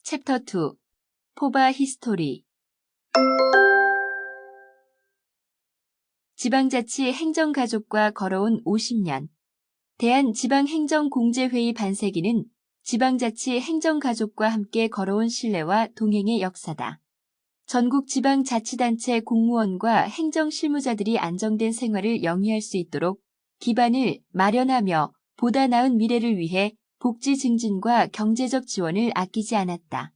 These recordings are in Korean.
챕터 2 포바 히스토리 지방자치 행정가족과 걸어온 50년 대한지방행정공제회의 반세기는 지방자치 행정가족과 함께 걸어온 신뢰와 동행의 역사다. 전국 지방자치단체 공무원과 행정실무자들이 안정된 생활을 영위할 수 있도록 기반을 마련하며 보다 나은 미래를 위해 복지 증진과 경제적 지원을 아끼지 않았다.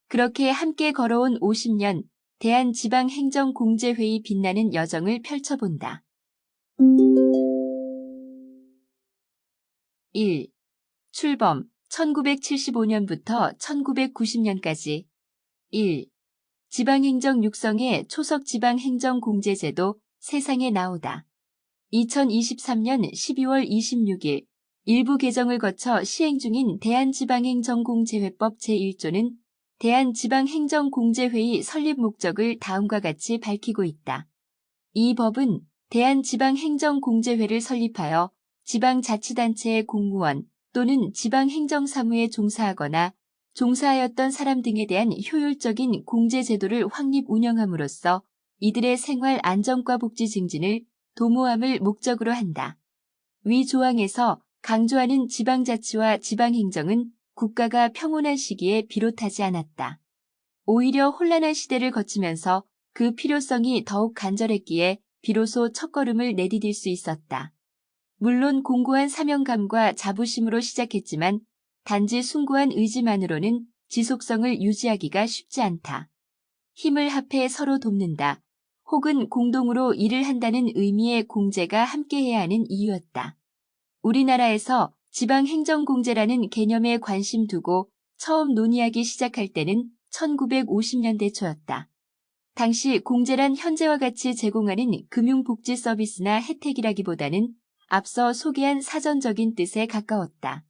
그렇게 함께 걸어온 50년 대한지방행정공제회의 빛나는 여정을 펼쳐본다. 1. 출범 1975년부터 1990년까지 1. 지방행정 육성의 초석지방행정공제제도 세상에 나오다. 2023년 12월 26일 일부 개정을 거쳐 시행 중인 대한지방행정공제회법 제1조는 대한지방행정공제회의 설립 목적을 다음과 같이 밝히고 있다. 이 법은 대한지방행정공제회를 설립하여 지방자치단체의 공무원 또는 지방행정사무에 종사하거나 종사하였던 사람 등에 대한 효율적인 공제제도를 확립 운영함으로써 이들의 생활 안정과 복지 증진을 도모함을 목적으로 한다. 위 조항에서 강조하는 지방자치와 지방행정은 국가가 평온한 시기에 비롯하지 않았다. 오히려 혼란한 시대를 거치면서 그 필요성이 더욱 간절했기에 비로소 첫걸음을 내디딜 수 있었다. 물론 공고한 사명감과 자부심으로 시작했지만 단지 숭고한 의지만으로는 지속성을 유지하기가 쉽지 않다. 힘을 합해 서로 돕는다. 혹은 공동으로 일을 한다는 의미의 공제가 함께해야 하는 이유였다. 우리나라에서 지방행정공제라는 개념에 관심 두고 처음 논의하기 시작할 때는 1950년대 초였다. 당시 공제란 현재와 같이 제공하는 금융복지 서비스나 혜택이라기보다는 앞서 소개한 사전적인 뜻에 가까웠다.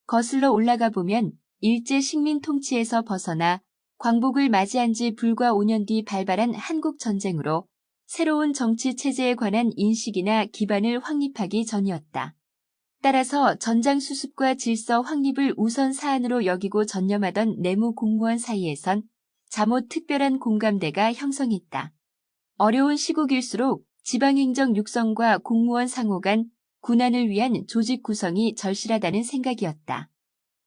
거슬러 올라가 보면 일제 식민 통치에서 벗어나 광복을 맞이한 지 불과 5년 뒤 발발한 한국전쟁으로 새로운 정치 체제에 관한 인식이나 기반을 확립하기 전이었다. 따라서 전장수습과 질서 확립을 우선 사안으로 여기고 전념하던 내무 공무원 사이에선 잠옷 특별한 공감대가 형성했다. 어려운 시국일수록 지방행정 육성과 공무원 상호 간 군안을 위한 조직 구성이 절실하다는 생각이었다.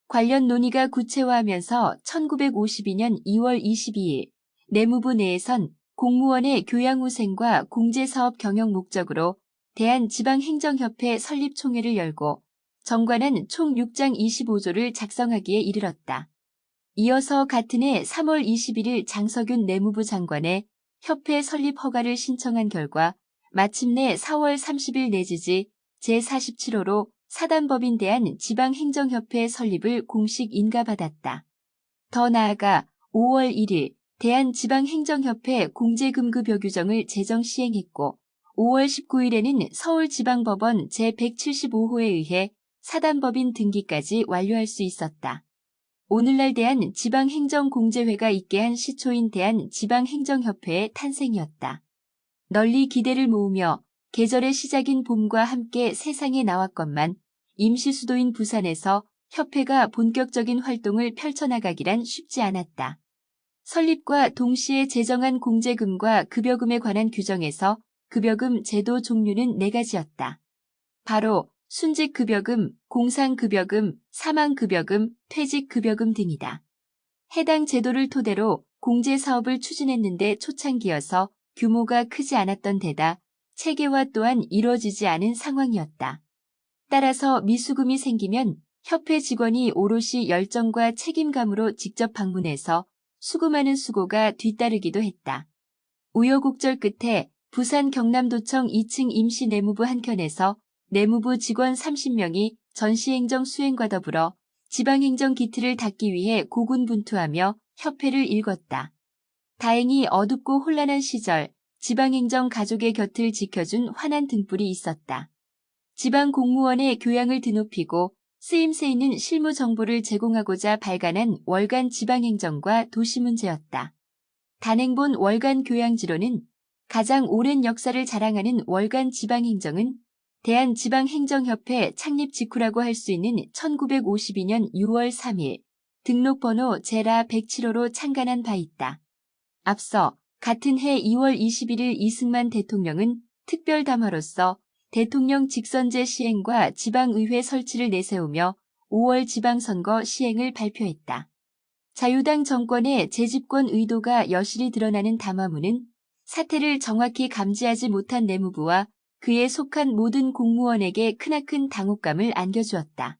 관련 논의가 구체화하면서 1952년 2월 22일 내무부 내에선 공무원의 교양후생과 공제사업 경영 목적으로 대한지방행정협회 설립총회를 열고 정관한 총 6장 25조를 작성하기에 이르렀다. 이어서 같은 해 3월 21일 장석윤 내무부 장관의 협회 설립 허가를 신청한 결과 마침내 4월 30일 내지지 제47호로 사단법인 대한지방행정협회 설립을 공식 인가받았다. 더 나아가 5월 1일 대한지방행정협회 공제금급여 규정을 제정 시행했고 5월 19일에는 서울지방법원 제175호에 의해 사단법인 등기까지 완료할 수 있었다. 오늘날 대한지방행정공제회가 있게 한 시초인 대한지방행정협회의 탄생이었다. 널리 기대를 모으며 계절의 시작인 봄과 함께 세상에 나왔건만 임시수도인 부산에서 협회가 본격적인 활동을 펼쳐나가기란 쉽지 않았다. 설립과 동시에 제정한 공제금과 급여금에 관한 규정에서 급여금 제도 종류는 4가지였다. 바로 순직급여금, 공상급여금, 사망급여금, 퇴직급여금 등이다. 해당 제도를 토대로 공제사업을 추진했는데 초창기여서 규모가 크지 않았던 데다 체계화 또한 이루어지지 않은 상황이었다. 따라서 미수금이 생기면 협회 직원이 오롯이 열정과 책임감으로 직접 방문해서 수금하는 수고가 뒤따르기도 했다. 우여곡절 끝에 부산 경남도청 2층 임시내무부 한켠에서 내무부 직원 30명이 전시행정 수행과 더불어 지방행정 기틀을 닦기 위해 고군분투하며 협회를 일궜다. 다행히 어둡고 혼란한 시절 지방행정 가족의 곁을 지켜준 환한 등불이 있었다. 지방 공무원의 교양을 드높이고 쓰임새 있는 실무 정보를 제공하고자 발간한 월간 지방행정과 도시문제였다. 단행본 월간 교양지로는 가장 오랜 역사를 자랑하는 월간 지방행정은 대한지방행정협회 창립 직후라고 할 수 있는 1952년 6월 3일 등록번호 제라 107호로 창간한 바 있다. 앞서 같은 해 2월 21일 이승만 대통령은 특별담화로서 대통령 직선제 시행과 지방의회 설치를 내세우며 5월 지방선거 시행을 발표했다. 자유당 정권의 재집권 의도가 여실히 드러나는 담화문은 사태를 정확히 감지하지 못한 내무부와 그에 속한 모든 공무원에게 크나큰 당혹감을 안겨주었다.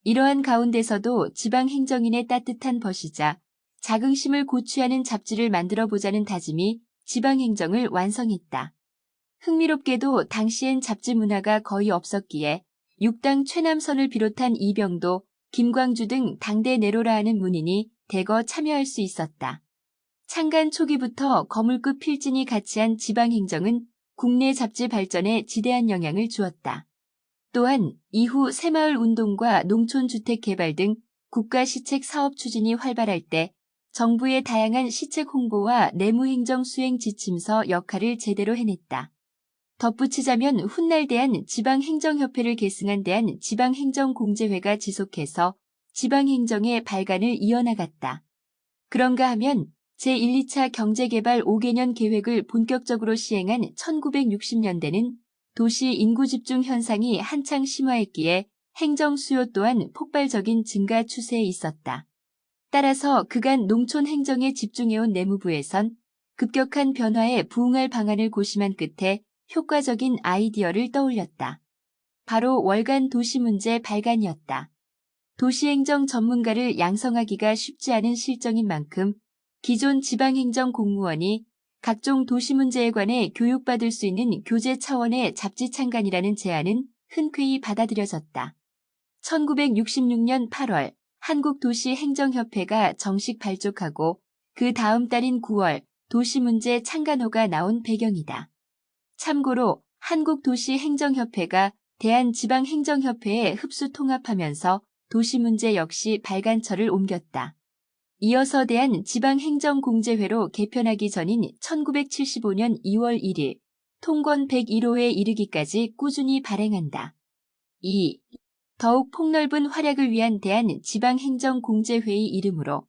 이러한 가운데서도 지방행정인의 따뜻한 벗이자 자긍심을 고취하는 잡지를 만들어보자는 다짐이 지방행정을 완성했다. 흥미롭게도 당시엔 잡지 문화가 거의 없었기에 6당 최남선을 비롯한 이병도, 김광주 등 당대 내로라 하는 문인이 대거 참여할 수 있었다. 창간 초기부터 거물급 필진이 가치한 지방행정은 국내 잡지 발전에 지대한 영향을 주었다. 또한 이후 새마을 운동과 농촌주택 개발 등 국가시책 사업 추진이 활발할 때 정부의 다양한 시책 홍보와 내무행정 수행 지침서 역할을 제대로 해냈다. 덧붙이자면 훗날 대한 지방행정협회를 계승한 대한 지방행정공제회가 지속해서 지방행정의 발간을 이어나갔다. 그런가 하면 제1, 2차 경제개발 5개년 계획을 본격적으로 시행한 1960년대는 도시 인구 집중 현상이 한창 심화했기에 행정 수요 또한 폭발적인 증가 추세에 있었다. 따라서 그간 농촌 행정에 집중해온 내무부에선 급격한 변화에 부응할 방안을 고심한 끝에 효과적인 아이디어를 떠올렸다. 바로 월간 도시문제 발간이었다. 도시행정 전문가를 양성하기가 쉽지 않은 실정인 만큼 기존 지방행정 공무원이 각종 도시문제에 관해 교육받을 수 있는 교재 차원의 잡지 창간이라는 제안은 흔쾌히 받아들여졌다. 1966년 8월 한국도시행정협회가 정식 발족하고 그 다음 달인 9월 도시문제 창간호가 나온 배경이다. 참고로 한국도시행정협회가 대한지방행정협회에 흡수 통합하면서 도시문제 역시 발간처를 옮겼다. 이어서 대한지방행정공제회로 개편하기 전인 1975년 2월 1일 통권 101호에 이르기까지 꾸준히 발행한다. 2. 더욱 폭넓은 활약을 위한 대한지방행정공제회의 이름으로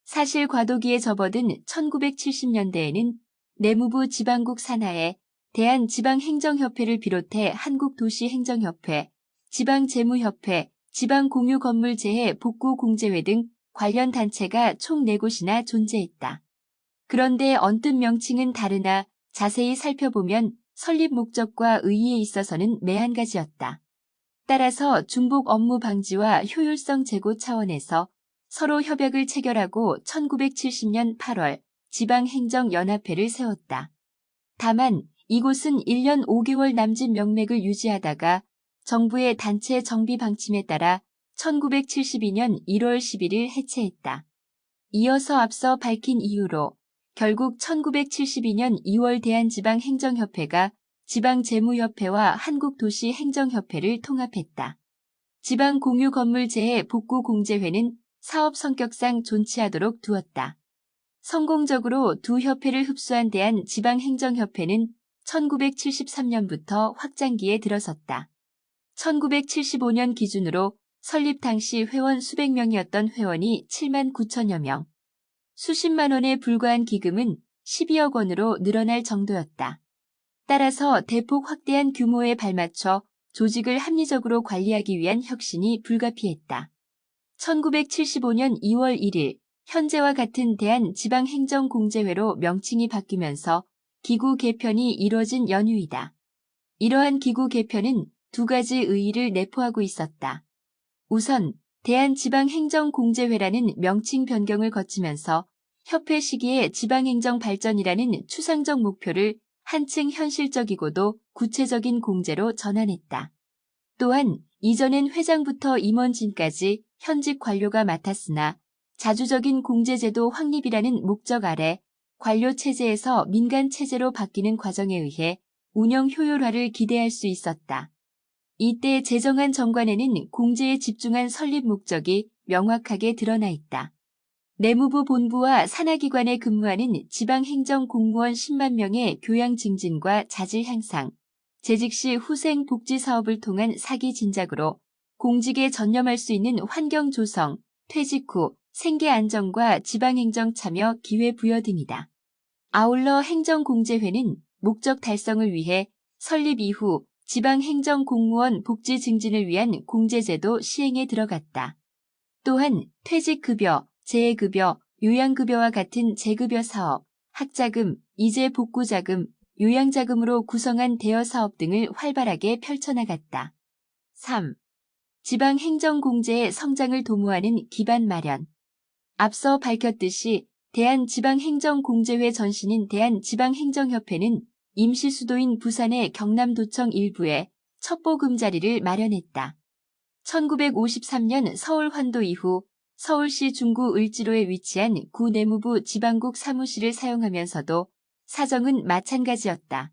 사실 과도기에 접어든 1970년대에는 내무부 지방국 산하에 대한지방행정협회를 비롯해 한국도시행정협회, 지방재무협회, 지방공유건물재해 복구공제회 등 관련 단체가 총 4곳이나 존재했다. 그런데 언뜻 명칭은 다르나 자세히 살펴보면 설립 목적과 의의에 있어서는 매한가지였다. 따라서 중복 업무 방지와 효율성 제고 차원에서 서로 협약을 체결하고 1970년 8월 지방행정연합회를 세웠다. 다만 이곳은 1년 5개월 남짓 명맥을 유지하다가 정부의 단체 정비 방침에 따라 1972년 1월 11일 해체했다. 이어서 앞서 밝힌 이유로 결국 1972년 2월 대한지방행정협회가 지방재무협회와 한국도시행정협회를 통합했다. 지방공유건물재해 복구공제회는 사업 성격상 존치하도록 두었다. 성공적으로 두 협회를 흡수한 대한지방행정협회는 1973년부터 확장기에 들어섰다. 1975년 기준으로 설립 당시 회원 수백 명이었던 회원이 7만 9천여 명. 수십만 원에 불과한 기금은 12억 원으로 늘어날 정도였다. 따라서 대폭 확대한 규모에 발맞춰 조직을 합리적으로 관리하기 위한 혁신이 불가피했다. 1975년 2월 1일 현재와 같은 대한지방행정공제회로 명칭이 바뀌면서 기구 개편이 이뤄진 연휴이다. 이러한 기구 개편은 두 가지 의의를 내포하고 있었다. 우선 대한지방행정공제회라는 명칭 변경을 거치면서 협회 시기에 지방행정 발전이라는 추상적 목표를 한층 현실적이고도 구체적인 공제로 전환했다. 또한 이전엔 회장부터 임원진까지 현직 관료가 맡았으나 자주적인 공제제도 확립이라는 목적 아래 관료체제에서 민간체제로 바뀌는 과정에 의해 운영 효율화를 기대할 수 있었다. 이때 제정한 정관에는 공제에 집중한 설립 목적이 명확하게 드러나 있다. 내무부 본부와 산하기관에 근무하는 지방행정공무원 10만 명의 교양 증진과 자질 향상, 재직 시 후생 복지 사업을 통한 사기 진작으로 공직에 전념할 수 있는 환경 조성, 퇴직 후 생계 안정과 지방행정 참여 기회 부여 등이다. 아울러 행정공제회는 목적 달성을 위해 설립 이후 지방행정공무원 복지 증진을 위한 공제제도 시행에 들어갔다. 또한 퇴직급여, 재해급여, 요양급여와 같은 재급여 사업, 학자금, 이재복구자금, 요양자금으로 구성한 대여사업 등을 활발하게 펼쳐나갔다. 3. 지방행정공제의 성장을 도모하는 기반 마련. 앞서 밝혔듯이 대한지방행정공제회 전신인 대한지방행정협회는 임시수도인 부산의 경남도청 일부에 첩보금자리를 마련했다. 1953년 서울 환도 이후 서울시 중구 을지로에 위치한 구 내무부 지방국 사무실을 사용하면서도 사정은 마찬가지였다.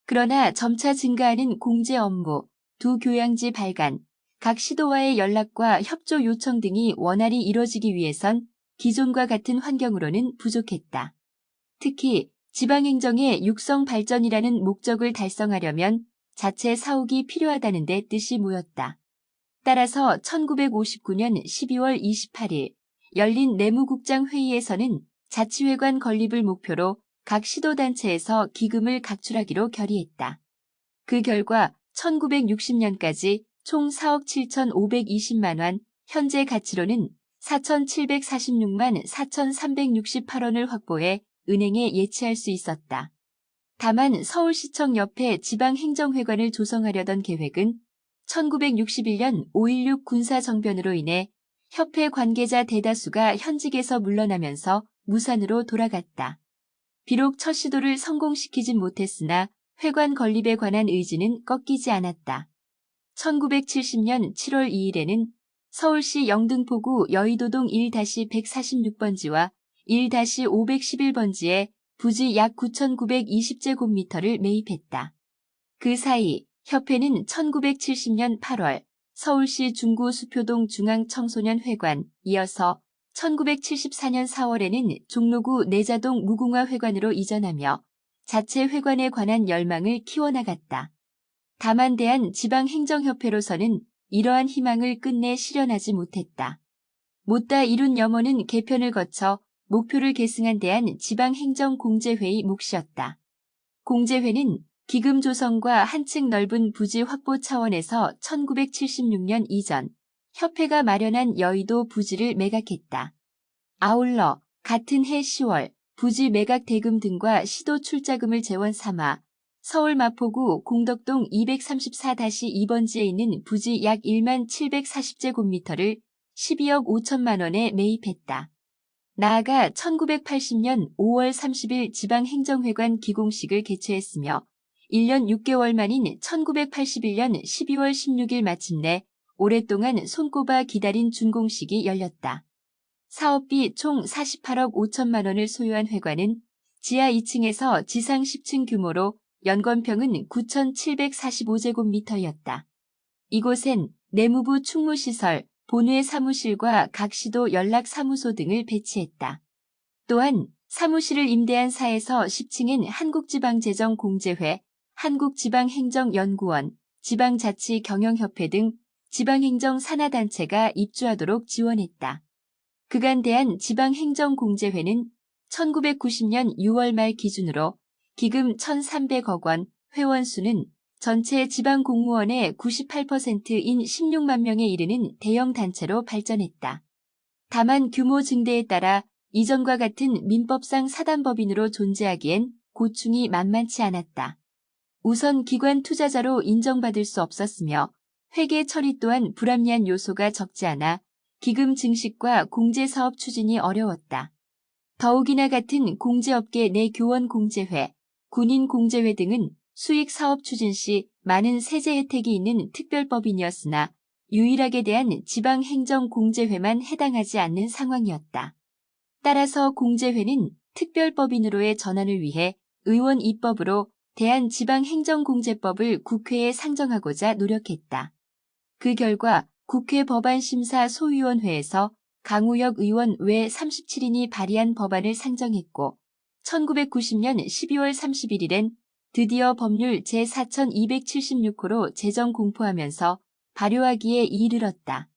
그러나 점차 증가하는 공제 업무, 두 교양지 발간, 각 시도와의 연락과 협조 요청 등이 원활히 이뤄지기 위해선 기존과 같은 환경으로는 부족했다. 특히 지방행정의 육성 발전이라는 목적을 달성하려면 자체 사옥이 필요하다는 데 뜻이 모였다. 따라서 1959년 12월 28일 열린 내무국장 회의에서는 자치회관 건립을 목표로 각 시도단체에서 기금을 각출하기로 결의했다. 그 결과 1960년까지 총 4억 7,520만 원, 현재 가치로는 4,746만 4,368원을 확보해 은행에 예치할 수 있었다. 다만 서울시청 옆에 지방행정회관을 조성하려던 계획은 1961년 5.16 군사정변으로 인해 협회 관계자 대다수가 현직에서 물러나면서 무산으로 돌아갔다. 비록 첫 시도를 성공시키진 못했으나 회관 건립에 관한 의지는 꺾이지 않았다. 1970년 7월 2일에는 서울시 영등포구 여의도동 1-146번지와 1-511번지에 부지 약 9,920제곱미터를 매입했다. 그 사이 협회는 1970년 8월 서울시 중구 수표동 중앙청소년회관, 이어서 1974년 4월에는 종로구 내자동 무궁화회관으로 이전하며 자체 회관에 관한 열망을 키워나갔다. 다만 대한지방행정협회로서는 이러한 희망을 끝내 실현하지 못했다. 못다 이룬 염원은 개편을 거쳐 목표를 계승한 대한지방행정공제회의 몫이었다. 공제회는 기금 조성과 한층 넓은 부지 확보 차원에서 1976년 이전 협회가 마련한 여의도 부지를 매각했다. 아울러 같은 해 10월 부지 매각 대금 등과 시도 출자금을 재원 삼아 서울 마포구 공덕동 234-2번지에 있는 부지 약 1만 740제곱미터를 12억 5천만 원에 매입했다. 나아가 1980년 5월 30일 지방행정회관 기공식을 개최했으며 1년 6개월 만인 1981년 12월 16일 마침내 오랫동안 손꼽아 기다린 준공식이 열렸다. 사업비 총 48억 5천만 원을 소유한 회관은 지하 2층에서 지상 10층 규모로 연건평은 9,745제곱미터였다. 이곳엔 내무부 충무시설, 본회 사무실과 각 시도 연락사무소 등을 배치했다. 또한 사무실을 임대한 사에서 10층엔 한국지방재정공제회, 한국지방행정연구원, 지방자치경영협회 등 지방행정 산하단체가 입주하도록 지원했다. 그간 대한지방행정공제회는 1990년 6월 말 기준으로 기금 1,300억 원, 회원수는 전체 지방공무원의 98%인 16만 명에 이르는 대형 단체로 발전했다. 다만 규모 증대에 따라 이전과 같은 민법상 사단법인으로 존재하기엔 고충이 만만치 않았다. 우선 기관 투자자로 인정받을 수 없었으며 회계 처리 또한 불합리한 요소가 적지 않아 기금 증식과 공제사업 추진이 어려웠다. 더욱이나 같은 공제업계 내 교원공제회, 군인공제회 등은 수익사업 추진 시 많은 세제 혜택이 있는 특별법인이었으나 유일하게 대한 지방행정공제회만 해당하지 않는 상황이었다. 따라서 공제회는 특별법인으로의 전환을 위해 의원 입법으로 대한지방행정공제법을 국회에 상정하고자 노력했다. 그 결과 국회 법안심사 소위원회에서 강우혁 의원 외 37인이 발의한 법안을 상정했고 1990년 12월 31일엔 드디어 법률 제4276호로 제정 공포하면서 발효하기에 이르렀다.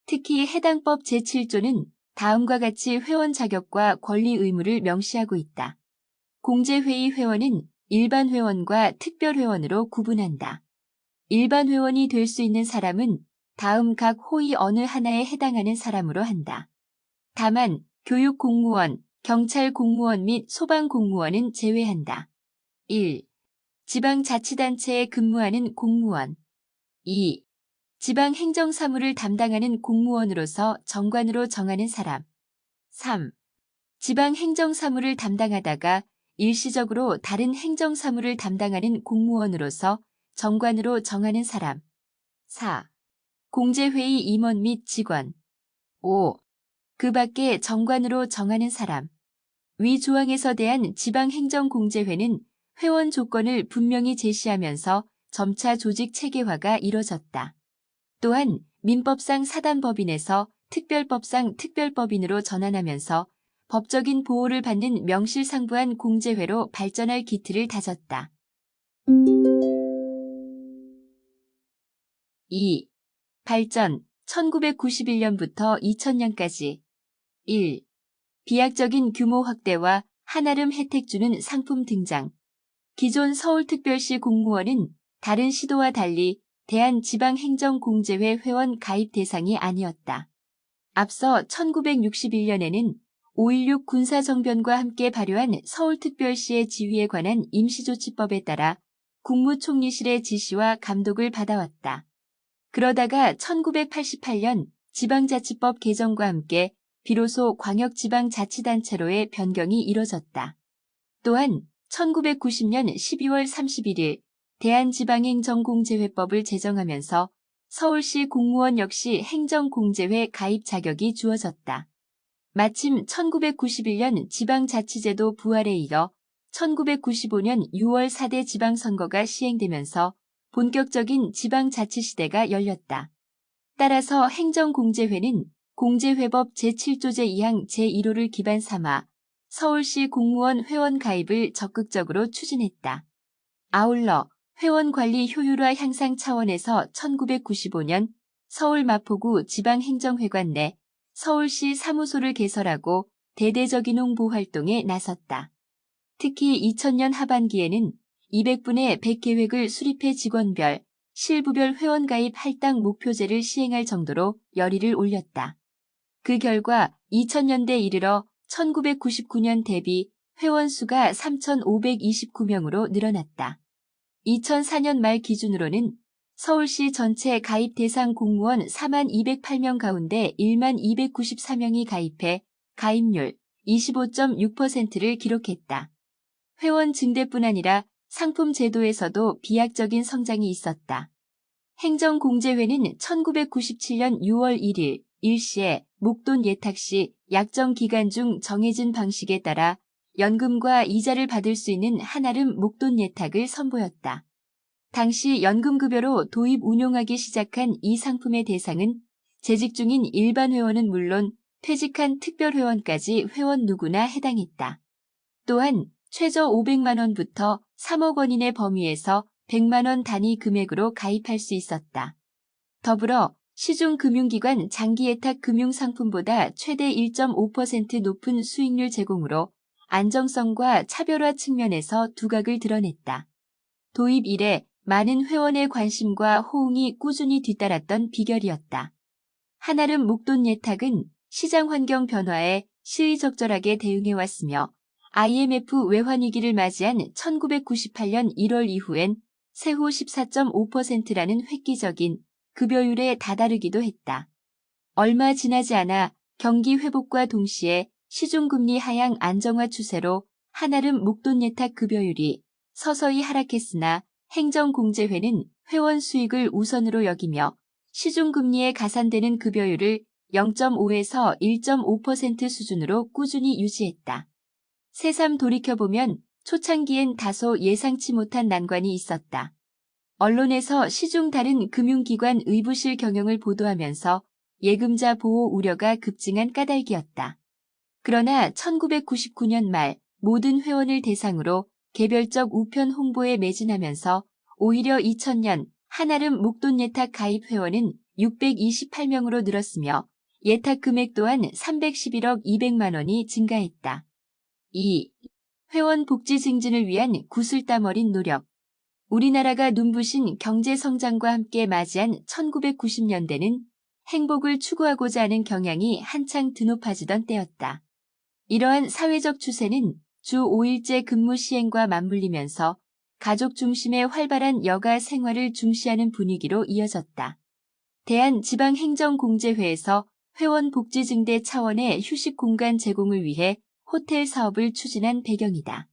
특히 해당 법 제7조는 다음과 같이 회원 자격과 권리 의무를 명시하고 있다. 공제회의 회원은 일반 회원과 특별 회원으로 구분한다. 일반 회원이 될 수 있는 사람은 다음 각 호의 어느 하나에 해당하는 사람으로 한다. 다만 교육 공무원, 경찰 공무원 및 소방 공무원은 제외한다. 1. 지방자치단체에 근무하는 공무원. 2. 지방행정사무를 담당하는 공무원으로서 정관으로 정하는 사람. 3. 지방행정사무를 담당하다가 일시적으로 다른 행정사무를 담당하는 공무원으로서 정관으로 정하는 사람. 4. 공제회의 임원 및 직원. 5. 그 밖에 정관으로 정하는 사람. 위 조항에서 대한 지방행정공제회는 회원 조건을 분명히 제시하면서 점차 조직 체계화가 이뤄졌다. 또한 민법상 사단법인에서 특별법상 특별법인으로 전환하면서 법적인 보호를 받는 명실상부한 공제회로 발전할 기틀을 다졌다. 2. 발전 1991년부터 2000년까지 1. 비약적인 규모 확대와 한아름 혜택 주는 상품 등장. 기존 서울특별시 공무원은 다른 시도와 달리 대한지방행정공제회 회원 가입 대상이 아니었다. 앞서 1961년에는 5.16 군사정변과 함께 발효한 서울특별시의 지휘에 관한 임시조치법에 따라 국무총리실의 지시와 감독을 받아왔다. 그러다가 1988년 지방자치법 개정과 함께 비로소 광역지방자치단체로의 변경이 이뤄졌다. 또한 1990년 12월 31일 대한지방행정공제회법을 제정하면서 서울시 공무원 역시 행정공제회 가입 자격이 주어졌다. 마침 1991년 지방자치제도 부활에 이어 1995년 6월 4대 지방선거가 시행되면서 본격적인 지방자치 시대가 열렸다. 따라서 행정공제회는 공제회법 제7조 제2항 제1호를 기반 삼아 서울시 공무원 회원 가입을 적극적으로 추진했다. 아울러 회원 관리 효율화 향상 차원에서 1995년 서울 마포구 지방행정회관 내 서울시 사무소를 개설하고 대대적인 홍보 활동에 나섰다. 특히 2000년 하반기에는 200분의 100 계획을 수립해 직원별, 실부별 회원 가입 할당 목표제를 시행할 정도로 열의를 올렸다. 그 결과 2000년대 이르러 1999년 대비 회원 수가 3,529명으로 늘어났다. 2004년 말 기준으로는 서울시 전체 가입 대상 공무원 4208명 가운데 1294명이 가입해 가입률 25.6%를 기록했다. 회원 증대뿐 아니라 상품 제도에서도 비약적인 성장이 있었다. 행정공제회는 1997년 6월 1일 일시에 목돈 예탁 시 약정 기간 중 정해진 방식에 따라 연금과 이자를 받을 수 있는 한아름 목돈 예탁을 선보였다. 당시 연금급여로 도입 운용하기 시작한 이 상품의 대상은 재직 중인 일반 회원은 물론 퇴직한 특별회원까지 회원 누구나 해당했다. 또한 최저 500만 원부터 3억 원 이내 범위에서 100만 원 단위 금액으로 가입할 수 있었다. 더불어 시중금융기관 장기예탁 금융상품보다 최대 1.5% 높은 수익률 제공으로 안정성과 차별화 측면에서 두각을 드러냈다. 도입 이래 많은 회원의 관심과 호응이 꾸준히 뒤따랐던 비결이었다. 한아름 목돈 예탁은 시장 환경 변화에 시의적절하게 대응해왔으며 IMF 외환위기를 맞이한 1998년 1월 이후엔 세후 14.5%라는 획기적인 급여율에 다다르기도 했다. 얼마 지나지 않아 경기 회복과 동시에 시중금리 하향 안정화 추세로 한아름 목돈 예탁 급여율이 서서히 하락했으나 행정공제회는 회원 수익을 우선으로 여기며 시중금리에 가산되는 급여율을 0.5에서 1.5% 수준으로 꾸준히 유지했다. 새삼 돌이켜보면 초창기엔 다소 예상치 못한 난관이 있었다. 언론에서 시중 다른 금융기관 의부실 경영을 보도하면서 예금자 보호 우려가 급증한 까닭이었다. 그러나 1999년 말 모든 회원을 대상으로 개별적 우편 홍보에 매진하면서 오히려 2000년 한아름 목돈 예탁 가입 회원은 628명으로 늘었으며 예탁 금액 또한 311억 200만 원이 증가했다. 2. 회원 복지 증진을 위한 구슬땀 어린 노력. 우리나라가 눈부신 경제 성장과 함께 맞이한 1990년대는 행복을 추구하고자 하는 경향이 한창 드높아지던 때였다. 이러한 사회적 추세는 주 5일제 근무 시행과 맞물리면서 가족 중심의 활발한 여가 생활을 중시하는 분위기로 이어졌다. 대한지방행정공제회에서 회원 복지 증대 차원의 휴식 공간 제공을 위해 호텔 사업을 추진한 배경이다.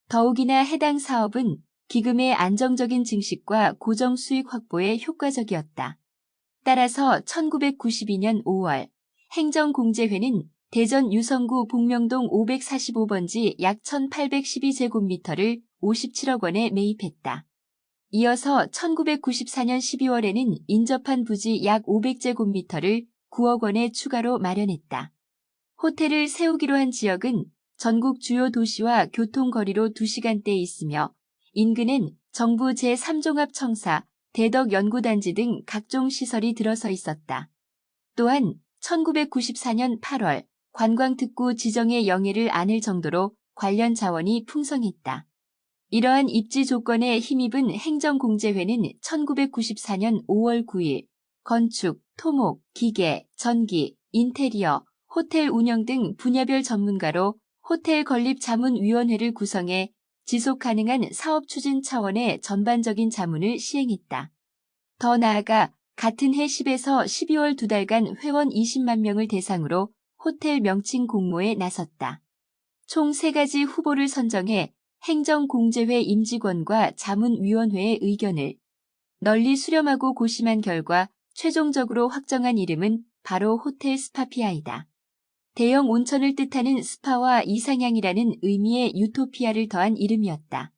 더욱이나 해당 사업은 기금의 안정적인 증식과 고정 수익 확보에 효과적이었다. 따라서 1992년 5월 행정공제회는 대전 유성구 복명동 545번지 약 1812제곱미터를 57억 원에 매입했다. 이어서 1994년 12월에는 인접한 부지 약 500제곱미터를 9억 원에 추가로 마련했다. 호텔을 세우기로 한 지역은 전국 주요 도시와 교통거리로 2시간대에 있으며 인근엔 정부 제3종합청사, 대덕연구단지 등 각종 시설이 들어서 있었다. 또한 1994년 8월 관광특구 지정의 영예를 안을 정도로 관련 자원이 풍성했다. 이러한 입지 조건에 힘입은 행정공제회는 1994년 5월 9일 건축, 토목, 기계, 전기, 인테리어, 호텔 운영 등 분야별 전문가로 호텔 건립자문위원회를 구성해 지속가능한 사업 추진 차원의 전반적인 자문을 시행했다. 더 나아가 같은 해 10에서 12월 2달간 회원 20만 명을 대상으로 호텔 명칭 공모에 나섰다. 총 3가지 후보를 선정해 행정공제회 임직원과 자문위원회의 의견을 널리 수렴하고 고심한 결과 최종적으로 확정한 이름은 바로 호텔 스파피아이다. 대형 온천을 뜻하는 스파와 이상향이라는 의미의 유토피아를 더한 이름이었다.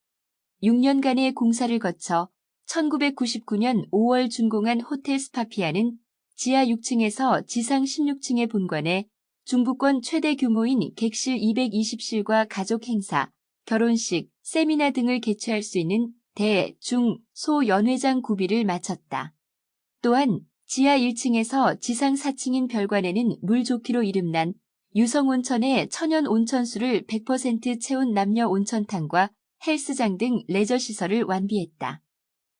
6년간의 공사를 거쳐 1999년 5월 준공한 호텔 스파피아는 지하 6층에서 지상 16층의 본관에 중부권 최대 규모인 객실 220실과 가족 행사, 결혼식, 세미나 등을 개최할 수 있는 대, 중, 소 연회장 구비를 마쳤다. 또한 지하 1층에서 지상 4층인 별관에는 물 좋기로 이름난 유성온천의 천연 온천수를 100% 채운 남녀 온천탕과 헬스장 등 레저시설을 완비했다.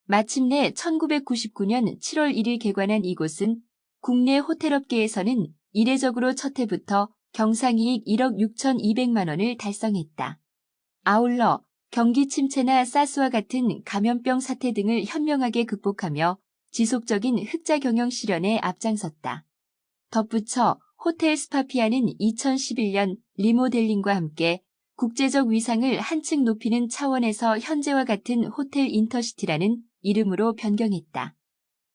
마침내 1999년 7월 1일 개관한 이곳은 국내 호텔업계에서는 이례적으로 첫 해부터 경상이익 1억 6,200만 원을 달성했다. 아울러 경기 침체나 사스와 같은 감염병 사태 등을 현명하게 극복하며 지속적인 흑자 경영 실현에 앞장섰다. 덧붙여 호텔 스파피아는 2011년 리모델링과 함께 국제적 위상을 한층 높이는 차원에서 현재와 같은 호텔 인터시티라는 이름으로 변경했다.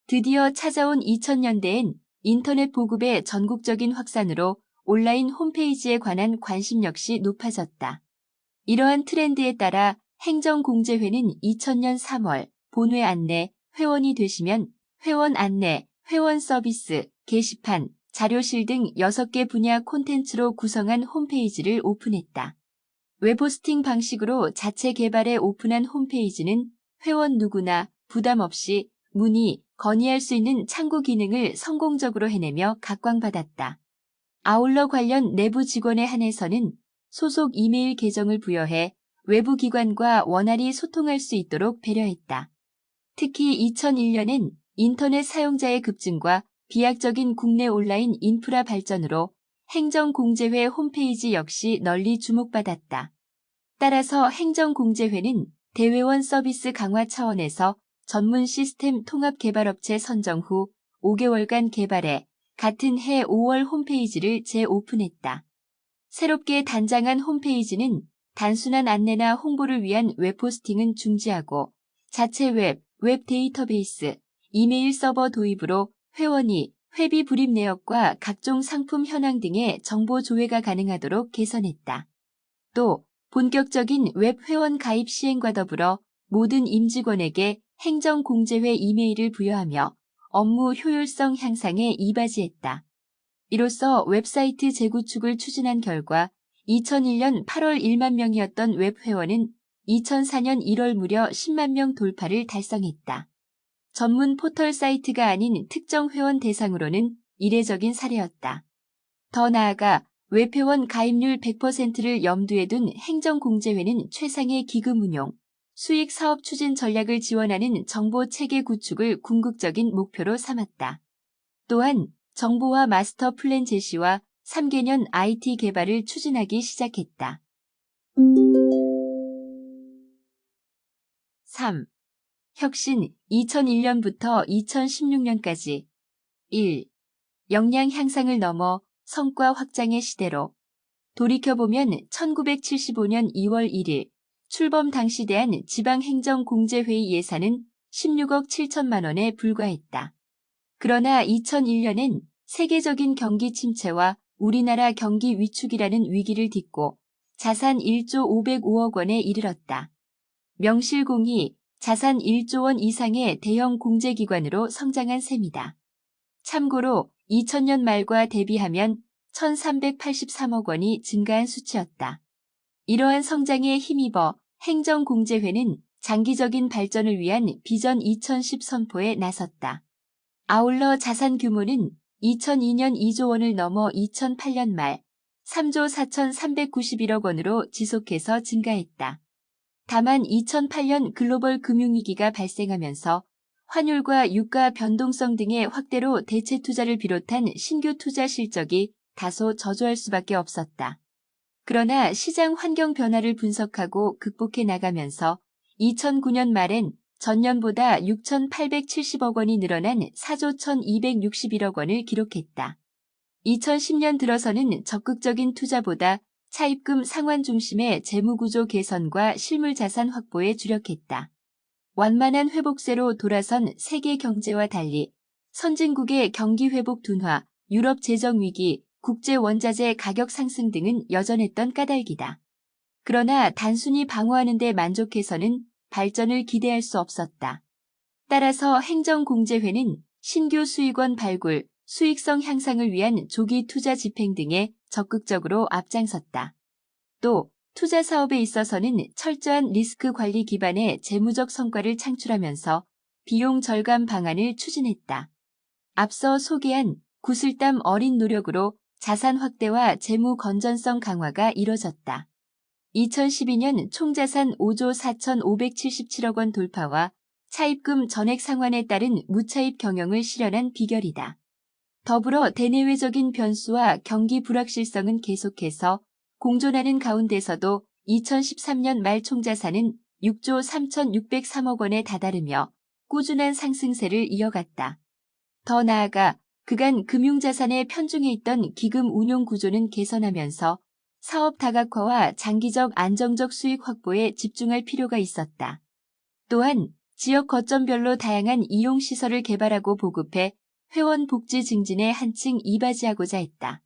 드디어 찾아온 2000년대엔 인터넷 보급의 전국적인 확산으로 온라인 홈페이지에 관한 관심 역시 높아졌다. 이러한 트렌드에 따라 행정공제회는 2000년 3월 본회 안내, 회원이 되시면 회원 안내, 회원 서비스, 게시판, 자료실 등 6개 분야 콘텐츠로 구성한 홈페이지를 오픈했다. 웹호스팅 방식으로 자체 개발해 오픈한 홈페이지는 회원 누구나 부담 없이 문의, 건의할 수 있는 창구 기능을 성공적으로 해내며 각광받았다. 아울러 관련 내부 직원에 한해서는 소속 이메일 계정을 부여해 외부 기관과 원활히 소통할 수 있도록 배려했다. 특히 2001년엔 인터넷 사용자의 급증과 비약적인 국내 온라인 인프라 발전으로 행정공제회 홈페이지 역시 널리 주목받았다. 따라서 행정공제회는 대회원 서비스 강화 차원에서 전문 시스템 통합 개발업체 선정 후 5개월간 개발해 같은 해 5월 홈페이지를 재오픈했다. 새롭게 단장한 홈페이지는 단순한 안내나 홍보를 위한 웹호스팅은 중지하고 자체 웹 데이터베이스, 이메일 서버 도입으로 회원이 회비 불입 내역과 각종 상품 현황 등의 정보 조회가 가능하도록 개선했다. 또 본격적인 웹 회원 가입 시행과 더불어 모든 임직원에게 행정공제회 이메일을 부여하며 업무 효율성 향상에 이바지했다. 이로써 웹사이트 재구축을 추진한 결과 2001년 8월 1만 명이었던 웹 회원은 2004년 1월 무려 10만 명 돌파를 달성했다. 전문 포털 사이트가 아닌 특정 회원 대상으로는 이례적인 사례였다. 더 나아가 외회원 가입률 100%를 염두에 둔 행정공제회는 최상의 기금 운용, 수익 사업 추진 전략을 지원하는 정보체계 구축을 궁극적인 목표로 삼았다. 또한 정보화 마스터 플랜 제시와 3개년 IT 개발을 추진하기 시작했다. 3. 혁신 2001년부터 2016년까지 1. 역량 향상을 넘어 성과 확장의 시대로 돌이켜보면 1975년 2월 1일 출범 당시 대한 지방행정공제회의 예산은 16억 7천만 원에 불과했다. 그러나 2001년엔 세계적인 경기 침체와 우리나라 경기 위축이라는 위기를 딛고 자산 1조 505억 원에 이르렀다. 명실공히 자산 1조 원 이상의 대형 공제기관으로 성장한 셈이다. 참고로 2000년 말과 대비하면 1383억 원이 증가한 수치였다. 이러한 성장에 힘입어 행정공제회는 장기적인 발전을 위한 비전 2010 선포에 나섰다. 아울러 자산 규모는 2002년 2조 원을 넘어 2008년 말 3조 4,391억 원으로 지속해서 증가했다. 다만 2008년 글로벌 금융위기가 발생하면서 환율과 유가 변동성 등의 확대로 대체 투자를 비롯한 신규 투자 실적이 다소 저조할 수밖에 없었다. 그러나 시장 환경 변화를 분석하고 극복해 나가면서 2009년 말엔 전년보다 6,870억 원이 늘어난 4조 1,261억 원을 기록했다. 2010년 들어서는 적극적인 투자보다 차입금 상환 중심의 재무구조 개선과 실물자산 확보에 주력했다. 완만한 회복세로 돌아선 세계 경제와 달리 선진국의 경기 회복 둔화, 유럽 재정 위기, 국제 원자재 가격 상승 등은 여전했던 까닭이다. 그러나 단순히 방어하는 데 만족해서는 발전을 기대할 수 없었다. 따라서 행정공제회는 신규 수익원 발굴, 수익성 향상을 위한 조기 투자 집행 등에 적극적으로 앞장섰다. 또 투자 사업에 있어서는 철저한 리스크 관리 기반의 재무적 성과를 창출하면서 비용 절감 방안을 추진했다. 앞서 소개한 구슬땀 어린 노력으로 자산 확대와 재무 건전성 강화가 이뤄졌다. 2012년 총자산 5조 4,577억 원 돌파와 차입금 전액 상환에 따른 무차입 경영을 실현한 비결이다. 더불어 대내외적인 변수와 경기 불확실성은 계속해서 공존하는 가운데서도 2013년 말 총자산은 6조 3,603억 원에 다다르며 꾸준한 상승세를 이어갔다. 더 나아가 그간 금융자산에 편중해 있던 기금 운용 구조는 개선하면서 사업 다각화와 장기적 안정적 수익 확보에 집중할 필요가 있었다. 또한 지역 거점별로 다양한 이용시설을 개발하고 보급해 회원 복지 증진에 한층 이바지하고자 했다.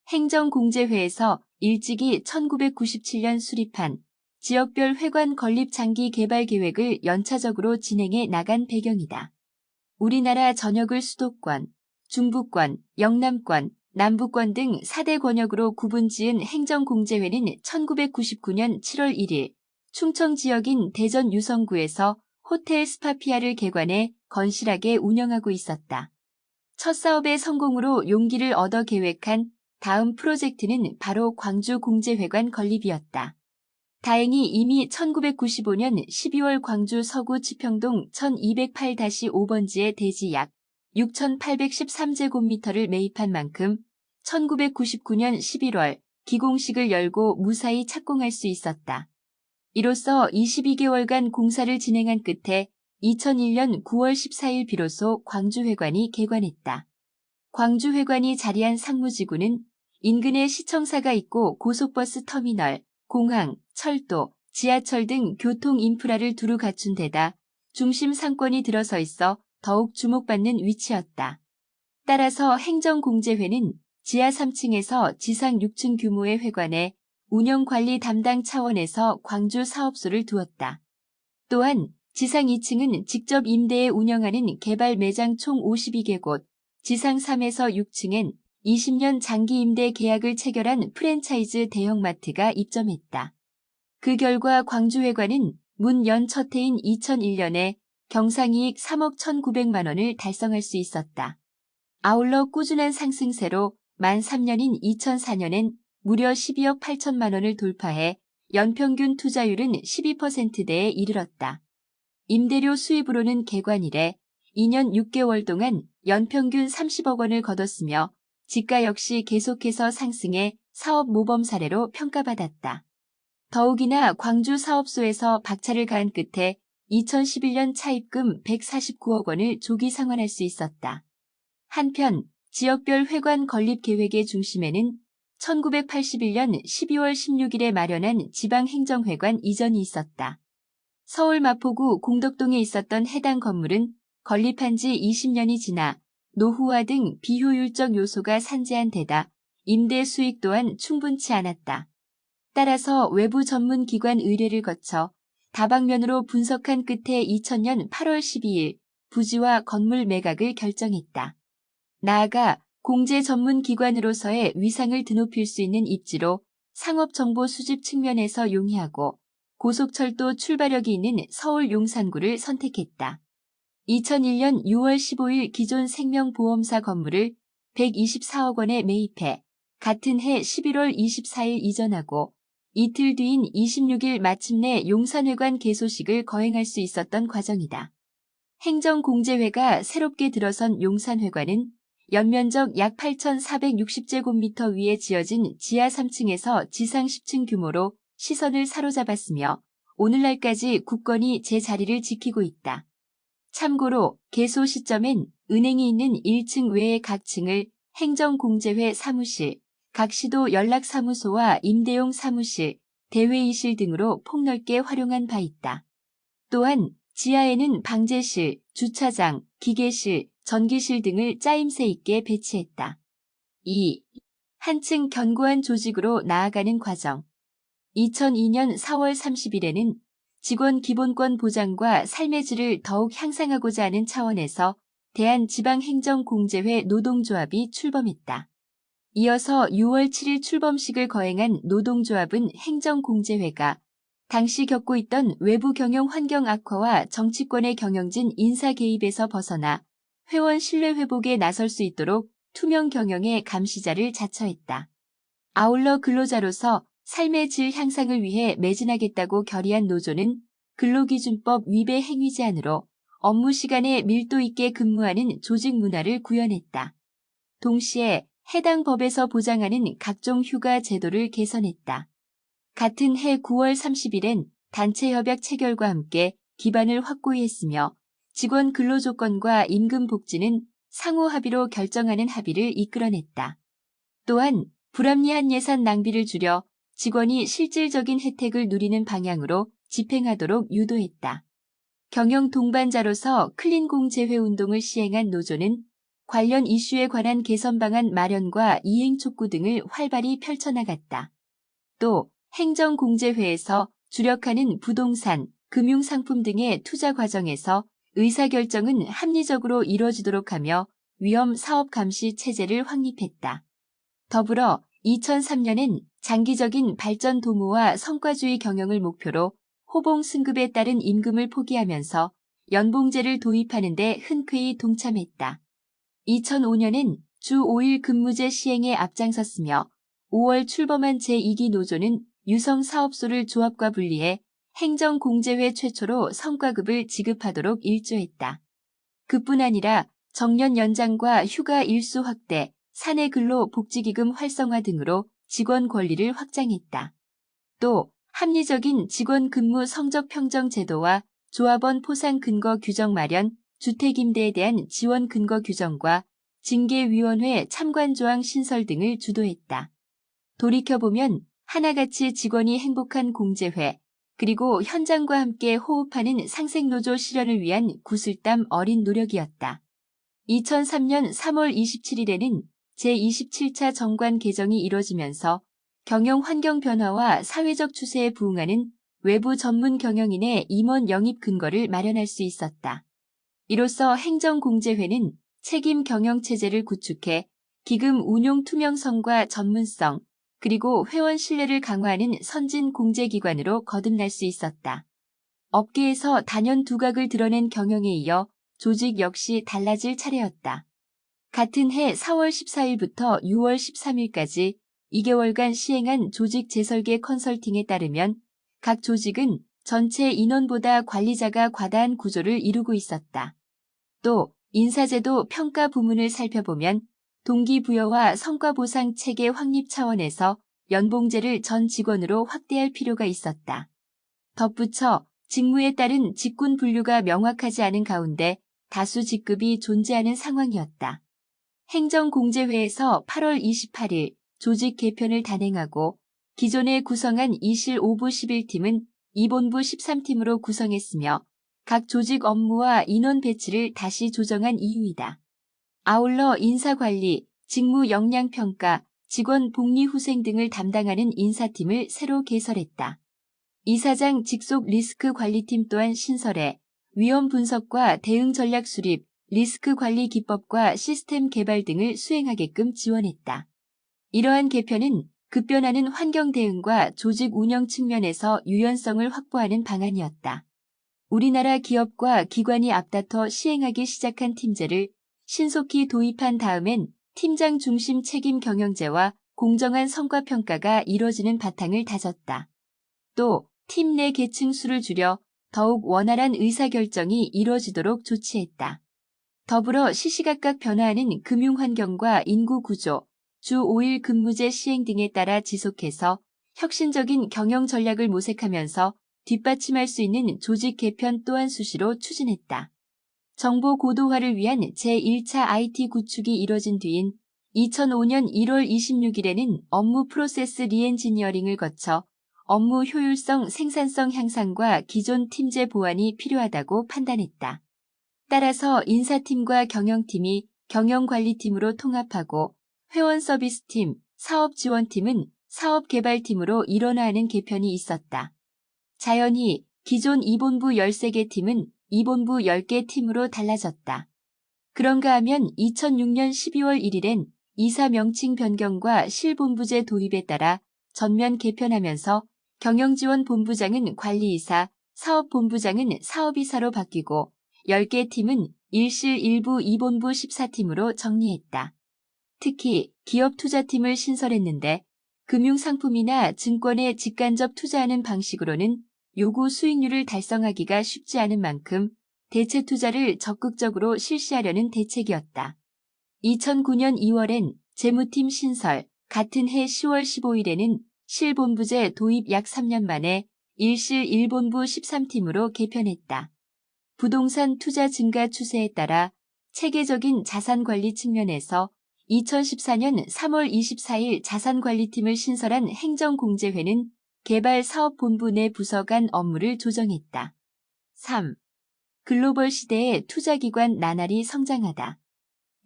행정공제회에서 일찍이 1997년 수립한 지역별 회관 건립 장기 개발 계획을 연차적으로 진행해 나간 배경이다. 우리나라 전역을 수도권, 중부권, 영남권, 남부권 등 4대 권역으로 구분지은 행정공제회는 1999년 7월 1일 충청 지역인 대전 유성구에서 호텔 스파피아를 개관해 건실하게 운영하고 있었다. 첫 사업의 성공으로 용기를 얻어 계획한 다음 프로젝트는 바로 광주공제회관 건립이었다. 다행히 이미 1995년 12월 광주 서구 치평동 1208-5번지의 대지 약 6,813제곱미터를 매입한 만큼 1999년 11월 기공식을 열고 무사히 착공할 수 있었다. 이로써 22개월간 공사를 진행한 끝에 2001년 9월 14일 비로소 광주회관이 개관했다. 광주회관이 자리한 상무지구는 인근에 시청사가 있고 고속버스 터미널, 공항, 철도, 지하철 등 교통 인프라를 두루 갖춘 데다 중심 상권이 들어서 있어 더욱 주목받는 위치였다. 따라서 행정공제회는 지하 3층에서 지상 6층 규모의 회관에 운영관리 담당 차원에서 광주 사업소를 두었다. 또한 지상 2층은 직접 임대해 운영하는 개발 매장 총 52개 곳, 지상 3에서 6층엔 20년 장기 임대 계약을 체결한 프랜차이즈 대형마트가 입점했다. 그 결과 광주회관은 문 연 첫 해인 2001년에 경상이익 3억 1,900만 원을 달성할 수 있었다. 아울러 꾸준한 상승세로 만 3년인 2004년엔 무려 12억 8천만 원을 돌파해 연평균 투자율은 12%대에 이르렀다. 임대료 수입으로는 개관 이래 2년 6개월 동안 연평균 30억 원을 거뒀으며 지가 역시 계속해서 상승해 사업 모범 사례로 평가받았다. 더욱이나 광주 사업소에서 박차를 가한 끝에 2011년 차입금 149억 원을 조기 상환할 수 있었다. 한편 지역별 회관 건립 계획의 중심에는 1981년 12월 16일에 마련한 지방행정회관 이전이 있었다. 서울 마포구 공덕동에 있었던 해당 건물은 건립한 지 20년이 지나 노후화 등 비효율적 요소가 산재한 데다 임대 수익 또한 충분치 않았다. 따라서 외부 전문 기관 의뢰를 거쳐 다방면으로 분석한 끝에 2000년 8월 12일 부지와 건물 매각을 결정했다. 나아가 공제 전문 기관으로서의 위상을 드높일 수 있는 입지로 상업 정보 수집 측면에서 용이하고 고속철도 출발력이 있는 서울 용산구를 선택했다. 2001년 6월 15일 기존 생명보험사 건물을 124억 원에 매입해 같은 해 11월 24일 이전하고 이틀 뒤인 26일 마침내 용산회관 개소식을 거행할 수 있었던 과정이다. 행정공제회가 새롭게 들어선 용산회관은 연면적 약 8,460제곱미터 위에 지어진 지하 3층에서 지상 10층 규모로 시선을 사로잡았으며 오늘날까지 굳건히 제자리를 지키고 있다. 참고로 개소 시점엔 은행이 있는 1층 외의 각 층을 행정공제회 사무실, 각 시도 연락사무소와 임대용 사무실, 대회의실 등으로 폭넓게 활용한 바 있다. 또한 지하에는 방제실, 주차장, 기계실, 전기실 등을 짜임새 있게 배치했다. 2. 한층 견고한 조직으로 나아가는 과정. 2002년 4월 30일에는 직원 기본권 보장과 삶의 질을 더욱 향상하고자 하는 차원에서 대한지방행정공제회 노동조합이 출범했다. 이어서 6월 7일 출범식을 거행한 노동조합은 행정공제회가 당시 겪고 있던 외부 경영 환경 악화와 정치권의 경영진 인사 개입에서 벗어나 회원 신뢰 회복에 나설 수 있도록 투명 경영의 감시자를 자처했다. 아울러 근로자로서 삶의 질 향상을 위해 매진하겠다고 결의한 노조는 근로기준법 위배 행위 제한으로 업무 시간에 밀도 있게 근무하는 조직 문화를 구현했다. 동시에 해당 법에서 보장하는 각종 휴가 제도를 개선했다. 같은 해 9월 30일엔 단체 협약 체결과 함께 기반을 확고히 했으며 직원 근로조건과 임금 복지는 상호 합의로 결정하는 합의를 이끌어냈다. 또한 불합리한 예산 낭비를 줄여 직원이 실질적인 혜택을 누리는 방향으로 집행하도록 유도했다. 경영 동반자로서 클린공제회 운동을 시행한 노조는 관련 이슈에 관한 개선 방안 마련과 이행 촉구 등을 활발히 펼쳐나갔다. 또 행정공제회에서 주력하는 부동산, 금융상품 등의 투자 과정에서 의사결정은 합리적으로 이루어지도록 하며 위험 사업 감시 체제를 확립했다. 더불어 2003년엔 장기적인 발전 도모와 성과주의 경영을 목표로 호봉 승급에 따른 임금을 포기하면서 연봉제를 도입하는 데 흔쾌히 동참했다. 2005년엔 주 5일 근무제 시행에 앞장섰으며 5월 출범한 제2기 노조는 유성사업소를 조합과 분리해 행정공제회 최초로 성과급을 지급하도록 일조했다. 그뿐 아니라 정년 연장과 휴가 일수 확대, 사내 근로 복지기금 활성화 등으로 직원 권리를 확장했다. 또 합리적인 직원 근무 성적 평정 제도와 조합원 포상 근거 규정 마련, 주택임대에 대한 지원 근거 규정과 징계위원회 참관조항 신설 등을 주도했다. 돌이켜보면 하나같이 직원이 행복한 공제회, 그리고 현장과 함께 호흡하는 상생노조 실현을 위한 구슬땀 어린 노력이었다. 2003년 3월 27일에는 제27차 정관 개정이 이뤄지면서 경영 환경 변화와 사회적 추세에 부응하는 외부 전문 경영인의 임원 영입 근거를 마련할 수 있었다. 이로써 행정공제회는 책임 경영체제를 구축해 기금 운용 투명성과 전문성, 그리고 회원 신뢰를 강화하는 선진 공제기관으로 거듭날 수 있었다. 업계에서 단연 두각을 드러낸 경영에 이어 조직 역시 달라질 차례였다. 같은 해 4월 14일부터 6월 13일까지 2개월간 시행한 조직 재설계 컨설팅에 따르면 각 조직은 전체 인원보다 관리자가 과다한 구조를 이루고 있었다. 또 인사제도 평가 부문을 살펴보면 동기부여와 성과보상 체계 확립 차원에서 연봉제를 전 직원으로 확대할 필요가 있었다. 덧붙여 직무에 따른 직군 분류가 명확하지 않은 가운데 다수 직급이 존재하는 상황이었다. 행정공제회에서 8월 28일 조직 개편을 단행하고 기존에 구성한 2실 5부 11팀은 2본부 13팀으로 구성했으며 각 조직 업무와 인원 배치를 다시 조정한 이유이다. 아울러 인사관리, 직무 역량평가, 직원 복리후생 등을 담당하는 인사팀을 새로 개설했다. 이사장 직속 리스크 관리팀 또한 신설해 위험 분석과 대응 전략 수립, 리스크 관리 기법과 시스템 개발 등을 수행하게끔 지원했다. 이러한 개편은 급변하는 환경 대응과 조직 운영 측면에서 유연성을 확보하는 방안이었다. 우리나라 기업과 기관이 앞다퉈 시행하기 시작한 팀제를 신속히 도입한 다음엔 팀장 중심 책임 경영제와 공정한 성과평가가 이뤄지는 바탕을 다졌다. 또 팀 내 계층 수를 줄여 더욱 원활한 의사결정이 이뤄지도록 조치했다. 더불어 시시각각 변화하는 금융환경과 인구구조, 주 5일 근무제 시행 등에 따라 지속해서 혁신적인 경영 전략을 모색하면서 뒷받침할 수 있는 조직 개편 또한 수시로 추진했다. 정보 고도화를 위한 제1차 IT 구축이 이뤄진 뒤인 2005년 1월 26일에는 업무 프로세스 리엔지니어링을 거쳐 업무 효율성, 생산성 향상과 기존 팀제 보완이 필요하다고 판단했다. 따라서 인사팀과 경영팀이 경영관리팀으로 통합하고 회원 서비스팀, 사업지원팀은 사업개발팀으로 일원화하는 개편이 있었다. 자연히 기존 2본부 13개 팀은 2본부 10개 팀으로 달라졌다. 그런가 하면 2006년 12월 1일엔 이사 명칭 변경과 실본부제 도입에 따라 전면 개편하면서 경영지원본부장은 관리이사, 사업본부장은 사업이사로 바뀌고 10개 팀은 1실 1부 2본부 14팀으로 정리했다. 특히 기업투자팀을 신설했는데 금융상품이나 증권에 직간접 투자하는 방식으로는 요구 수익률을 달성하기가 쉽지 않은 만큼 대체 투자를 적극적으로 실시하려는 대책이었다. 2009년 2월엔 재무팀 신설, 같은 해 10월 15일에는 실본부제 도입 약 3년 만에 1실 1본부 13팀으로 개편했다. 부동산 투자 증가 추세에 따라 체계적인 자산관리 측면에서 2014년 3월 24일 자산관리팀을 신설한 행정공제회는 개발사업본부 내 부서 간 업무를 조정했다. 3. 글로벌 시대의 투자기관 나날이 성장하다.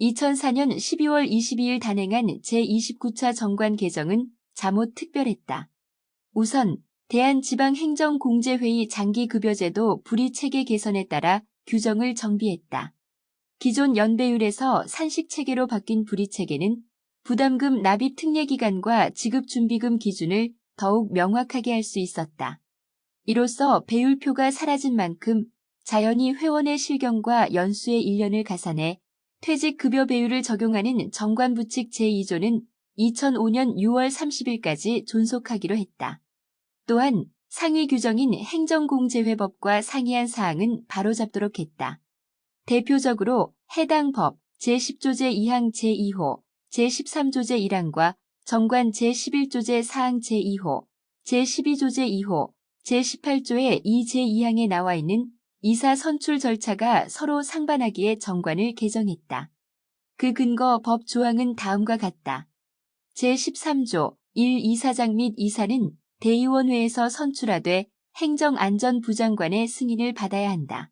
2004년 12월 22일 단행한 제29차 정관 개정은 잠옷 특별했다. 우선 대한지방행정공제회의 장기급여제도 불이체계 개선에 따라 규정을 정비했다. 기존 연배율에서 산식체계로 바뀐 불이체계는 부담금 납입 특례기간과 지급준비금 기준을 더욱 명확하게 할 수 있었다. 이로써 배율표가 사라진 만큼 자연히 회원의 실경과 연수의 1년을 가산해 퇴직급여 배율을 적용하는 정관부칙 제2조는 2005년 6월 30일까지 존속하기로 했다. 또한 상위 규정인 행정공제회법과 상이한 사항은 바로잡도록 했다. 대표적으로 해당 법 제10조 제2항 제2호, 제13조 제1항과 정관 제11조 제4항 제2호, 제12조 제2호, 제18조의 2 제2항에 나와 있는 이사 선출 절차가 서로 상반하기에 정관을 개정했다. 그 근거 법 조항은 다음과 같다. 제13조 1 이사장 및 이사는 대의원회에서 선출하되 행정안전부장관의 승인을 받아야 한다.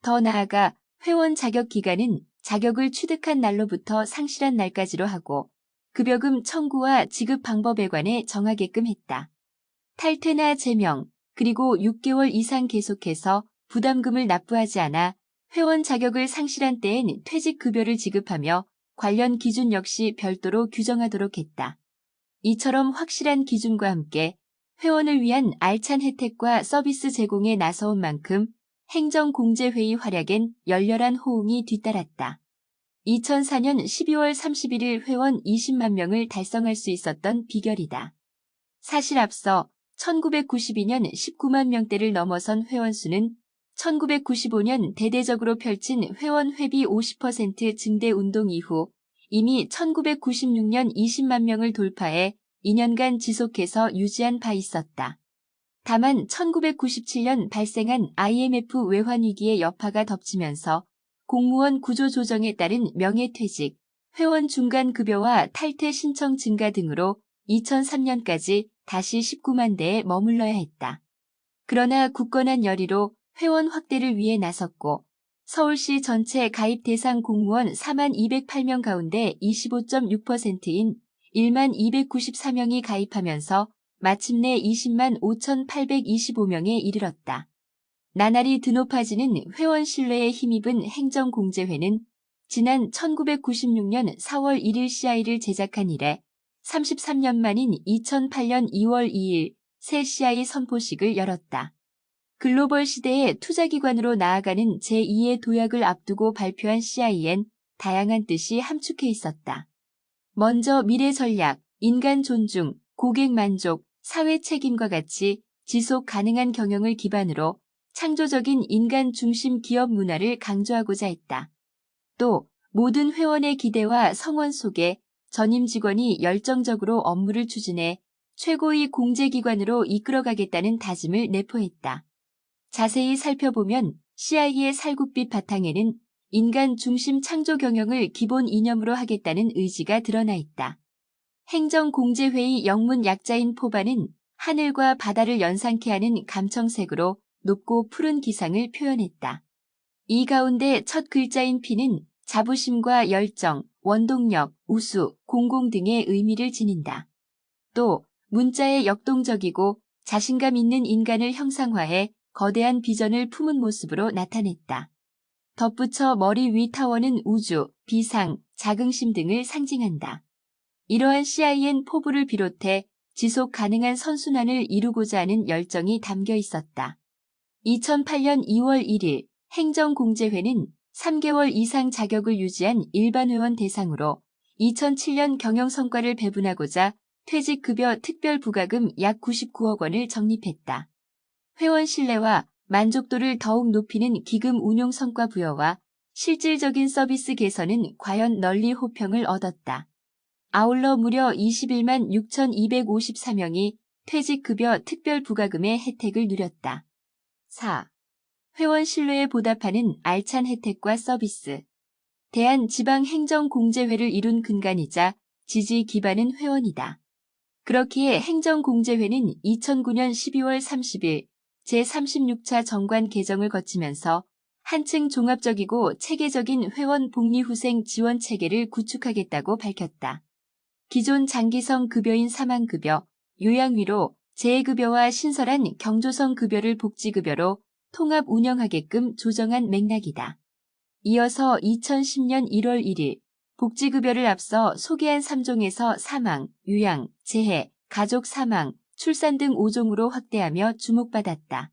더 나아가 회원 자격 기간은 자격을 취득한 날로부터 상실한 날까지로 하고 급여금 청구와 지급 방법에 관해 정하게끔 했다. 탈퇴나 제명, 그리고 6개월 이상 계속해서 부담금을 납부하지 않아 회원 자격을 상실한 때엔 퇴직급여를 지급하며 관련 기준 역시 별도로 규정하도록 했다. 이처럼 확실한 기준과 함께 회원을 위한 알찬 혜택과 서비스 제공에 나서온 만큼 행정공제회의 활약엔 열렬한 호응이 뒤따랐다. 2004년 12월 31일 회원 20만 명을 달성할 수 있었던 비결이다. 사실 앞서 1992년 19만 명대를 넘어선 회원수는 1995년 대대적으로 펼친 회원 회비 50% 증대 운동 이후 이미 1996년 20만 명을 돌파해 2년간 지속해서 유지한 바 있었다. 다만 1997년 발생한 IMF 외환위기의 여파가 덮치면서 공무원 구조 조정에 따른 명예퇴직, 회원 중간급여와 탈퇴 신청 증가 등으로 2003년까지 다시 19만 대에 머물러야 했다. 그러나 굳건한 열의로 회원 확대를 위해 나섰고 서울시 전체 가입 대상 공무원 4만 208명 가운데 25.6%인 1만 294명이 가입하면서 마침내 20만 5,825명에 이르렀다. 나날이 드높아지는 회원 신뢰에 힘입은 행정공제회는 지난 1996년 4월 1일 CI를 제작한 이래 33년 만인 2008년 2월 2일 새 CI 선포식을 열었다. 글로벌 시대의 투자기관으로 나아가는 제2의 도약을 앞두고 발표한 CI엔 다양한 뜻이 함축해 있었다. 먼저 미래 전략, 인간 존중, 고객 만족, 사회 책임과 같이 지속 가능한 경영을 기반으로 창조적인 인간 중심 기업 문화를 강조하고자 했다. 또 모든 회원의 기대와 성원 속에 전임 직원이 열정적으로 업무를 추진해 최고의 공제기관으로 이끌어가겠다는 다짐을 내포했다. 자세히 살펴보면 CI의 살국빛 바탕에는 인간 중심 창조 경영을 기본 이념으로 하겠다는 의지가 드러나 있다. 행정공제회의 영문 약자인 포바는 하늘과 바다를 연상케 하는 감청색으로 높고 푸른 기상을 표현했다. 이 가운데 첫 글자인 P는 자부심과 열정, 원동력, 우수, 공공 등의 의미를 지닌다. 또 문자의 역동적이고 자신감 있는 인간을 형상화해 거대한 비전을 품은 모습으로 나타냈다. 덧붙여 머리 위 타워는 우주, 비상, 자긍심 등을 상징한다. 이러한 CIN 포부를 비롯해 지속 가능한 선순환을 이루고자 하는 열정이 담겨 있었다. 2008년 2월 1일 행정공제회는 3개월 이상 자격을 유지한 일반 회원 대상으로 2007년 경영성과를 배분하고자 퇴직급여 특별부과금 약 99억 원을 적립했다. 회원 신뢰와 만족도를 더욱 높이는 기금 운용 성과 부여와 실질적인 서비스 개선은 과연 널리 호평을 얻었다. 아울러 무려 21만 6,254명이 퇴직급여 특별부과금의 혜택을 누렸다. 4. 회원 신뢰에 보답하는 알찬 혜택과 서비스. 대한지방행정공제회를 이룬 근간이자 지지 기반은 회원이다. 그렇기에 행정공제회는 2009년 12월 30일 제36차 정관 개정을 거치면서 한층 종합적이고 체계적인 회원 복리후생 지원 체계를 구축하겠다고 밝혔다. 기존 장기성 급여인 사망급여, 요양위로, 재해급여와 신설한 경조성 급여를 복지급여로 통합 운영하게끔 조정한 맥락이다. 이어서 2010년 1월 1일 복지급여를 앞서 소개한 3종에서 사망, 요양, 재해, 가족 사망, 출산 등 5종으로 확대하며 주목받았다.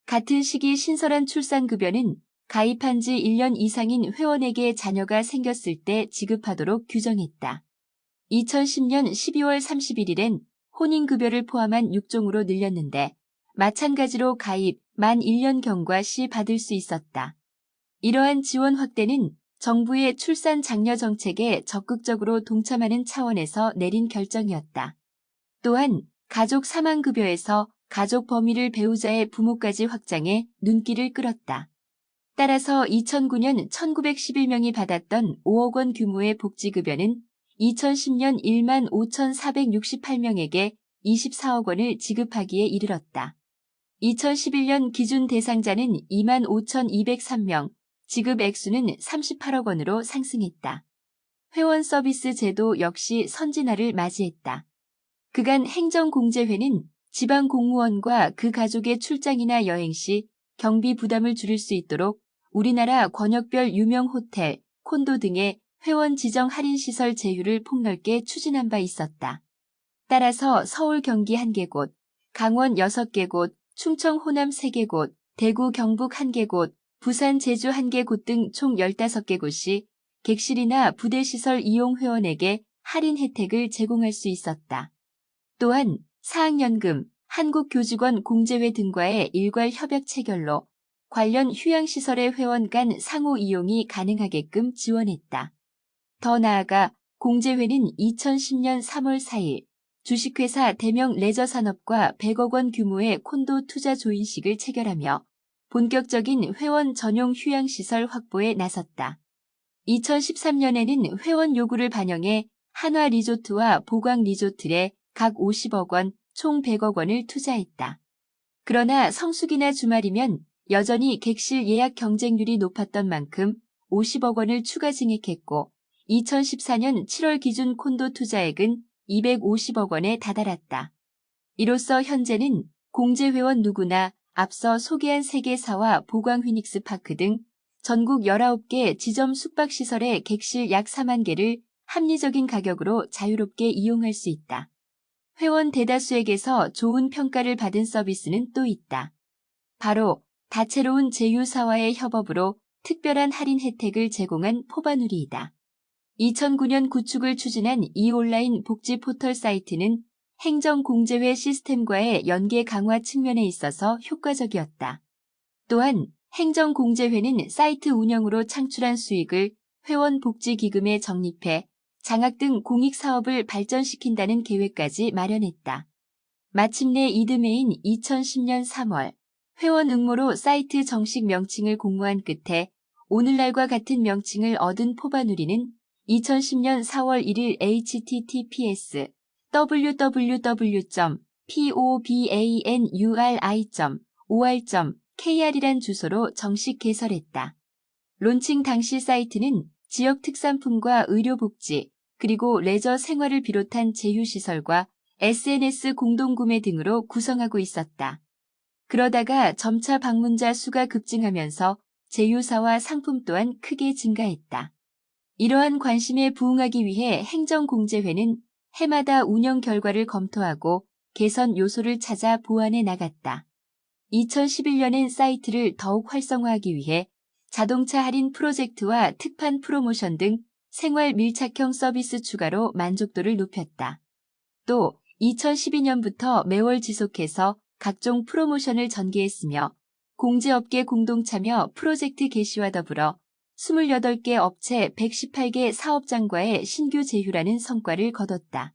같은 시기 신설한 출산급여는 가입한 지 1년 이상인 회원에게 자녀가 생겼을 때 지급하도록 규정했다. 2010년 12월 31일엔 혼인급여를 포함한 6종으로 늘렸는데 마찬가지로 가입 만 1년 경과 시 받을 수 있었다. 이러한 지원 확대는 정부의 출산 장려 정책에 적극적으로 동참하는 차원에서 내린 결정이었다. 또한 가족 사망급여에서 가족 범위를 배우자의 부모까지 확장해 눈길을 끌었다. 따라서 2009년 1911명이 받았던 5억 원 규모의 복지급여는 2010년 1만 5,468명에게 24억 원을 지급하기에 이르렀다. 2011년 기준 대상자는 2만 5,203명, 지급 액수는 38억 원으로 상승했다. 회원 서비스 제도 역시 선진화를 맞이했다. 그간 행정공제회는 지방 공무원과 그 가족의 출장이나 여행 시 경비 부담을 줄일 수 있도록 우리나라 권역별 유명 호텔, 콘도 등의 회원 지정 할인시설 제휴를 폭넓게 추진한 바 있었다. 따라서 서울 경기 1개곳, 강원 6개곳, 충청 호남 3개곳, 대구 경북 1개곳, 부산 제주 1개곳 등 총 15개곳이 객실이나 부대시설 이용 회원에게 할인 혜택을 제공할 수 있었다. 또한 사학연금, 한국교직원 공제회 등과의 일괄 협약 체결로 관련 휴양시설의 회원 간 상호 이용이 가능하게끔 지원했다. 더 나아가 공제회는 2010년 3월 4일 주식회사 대명 레저산업과 100억 원 규모의 콘도 투자 조인식을 체결하며 본격적인 회원 전용 휴양시설 확보에 나섰다. 2013년에는 회원 요구를 반영해 한화 리조트와 보광 리조트에 각 50억 원, 총 100억 원을 투자했다. 그러나 성수기나 주말이면 여전히 객실 예약 경쟁률이 높았던 만큼 50억 원을 추가 증액했고 2014년 7월 기준 콘도 투자액은 250억 원에 다다랐다. 이로써 현재는 공제회원 누구나 앞서 소개한 세계사와 보광 휘닉스 파크 등 전국 19개 지점 숙박시설의 객실 약 4만 개를 합리적인 가격으로 자유롭게 이용할 수 있다. 회원 대다수에게서 좋은 평가를 받은 서비스는 또 있다. 바로 다채로운 제휴사와의 협업으로 특별한 할인 혜택을 제공한 포바누리이다. 2009년 구축을 추진한 이 온라인 복지 포털 사이트는 행정공제회 시스템과의 연계 강화 측면에 있어서 효과적이었다. 또한 행정공제회는 사이트 운영으로 창출한 수익을 회원복지기금에 적립해 장학 등 공익사업을 발전시킨다는 계획까지 마련했다. 마침내 이듬해인 2010년 3월 회원 응모로 사이트 정식 명칭을 공모한 끝에 오늘날과 같은 명칭을 얻은 포바누리는 2010년 4월 1일 https www.pobanuri.or.kr이란 주소로 정식 개설했다. 론칭 당시 사이트는 지역 특산품과 의료복지, 그리고 레저 생활을 비롯한 제휴시설과 SNS 공동구매 등으로 구성하고 있었다. 그러다가 점차 방문자 수가 급증하면서 제휴사와 상품 또한 크게 증가했다. 이러한 관심에 부응하기 위해 행정공제회는 해마다 운영 결과를 검토하고 개선 요소를 찾아 보완해 나갔다. 2011년엔 사이트를 더욱 활성화하기 위해 자동차 할인 프로젝트와 특판 프로모션 등 생활 밀착형 서비스 추가로 만족도를 높였다. 또 2012년부터 매월 지속해서 각종 프로모션을 전개했으며 공제업계 공동참여 프로젝트 개시와 더불어 28개 업체 118개 사업장과의 신규 제휴라는 성과를 거뒀다.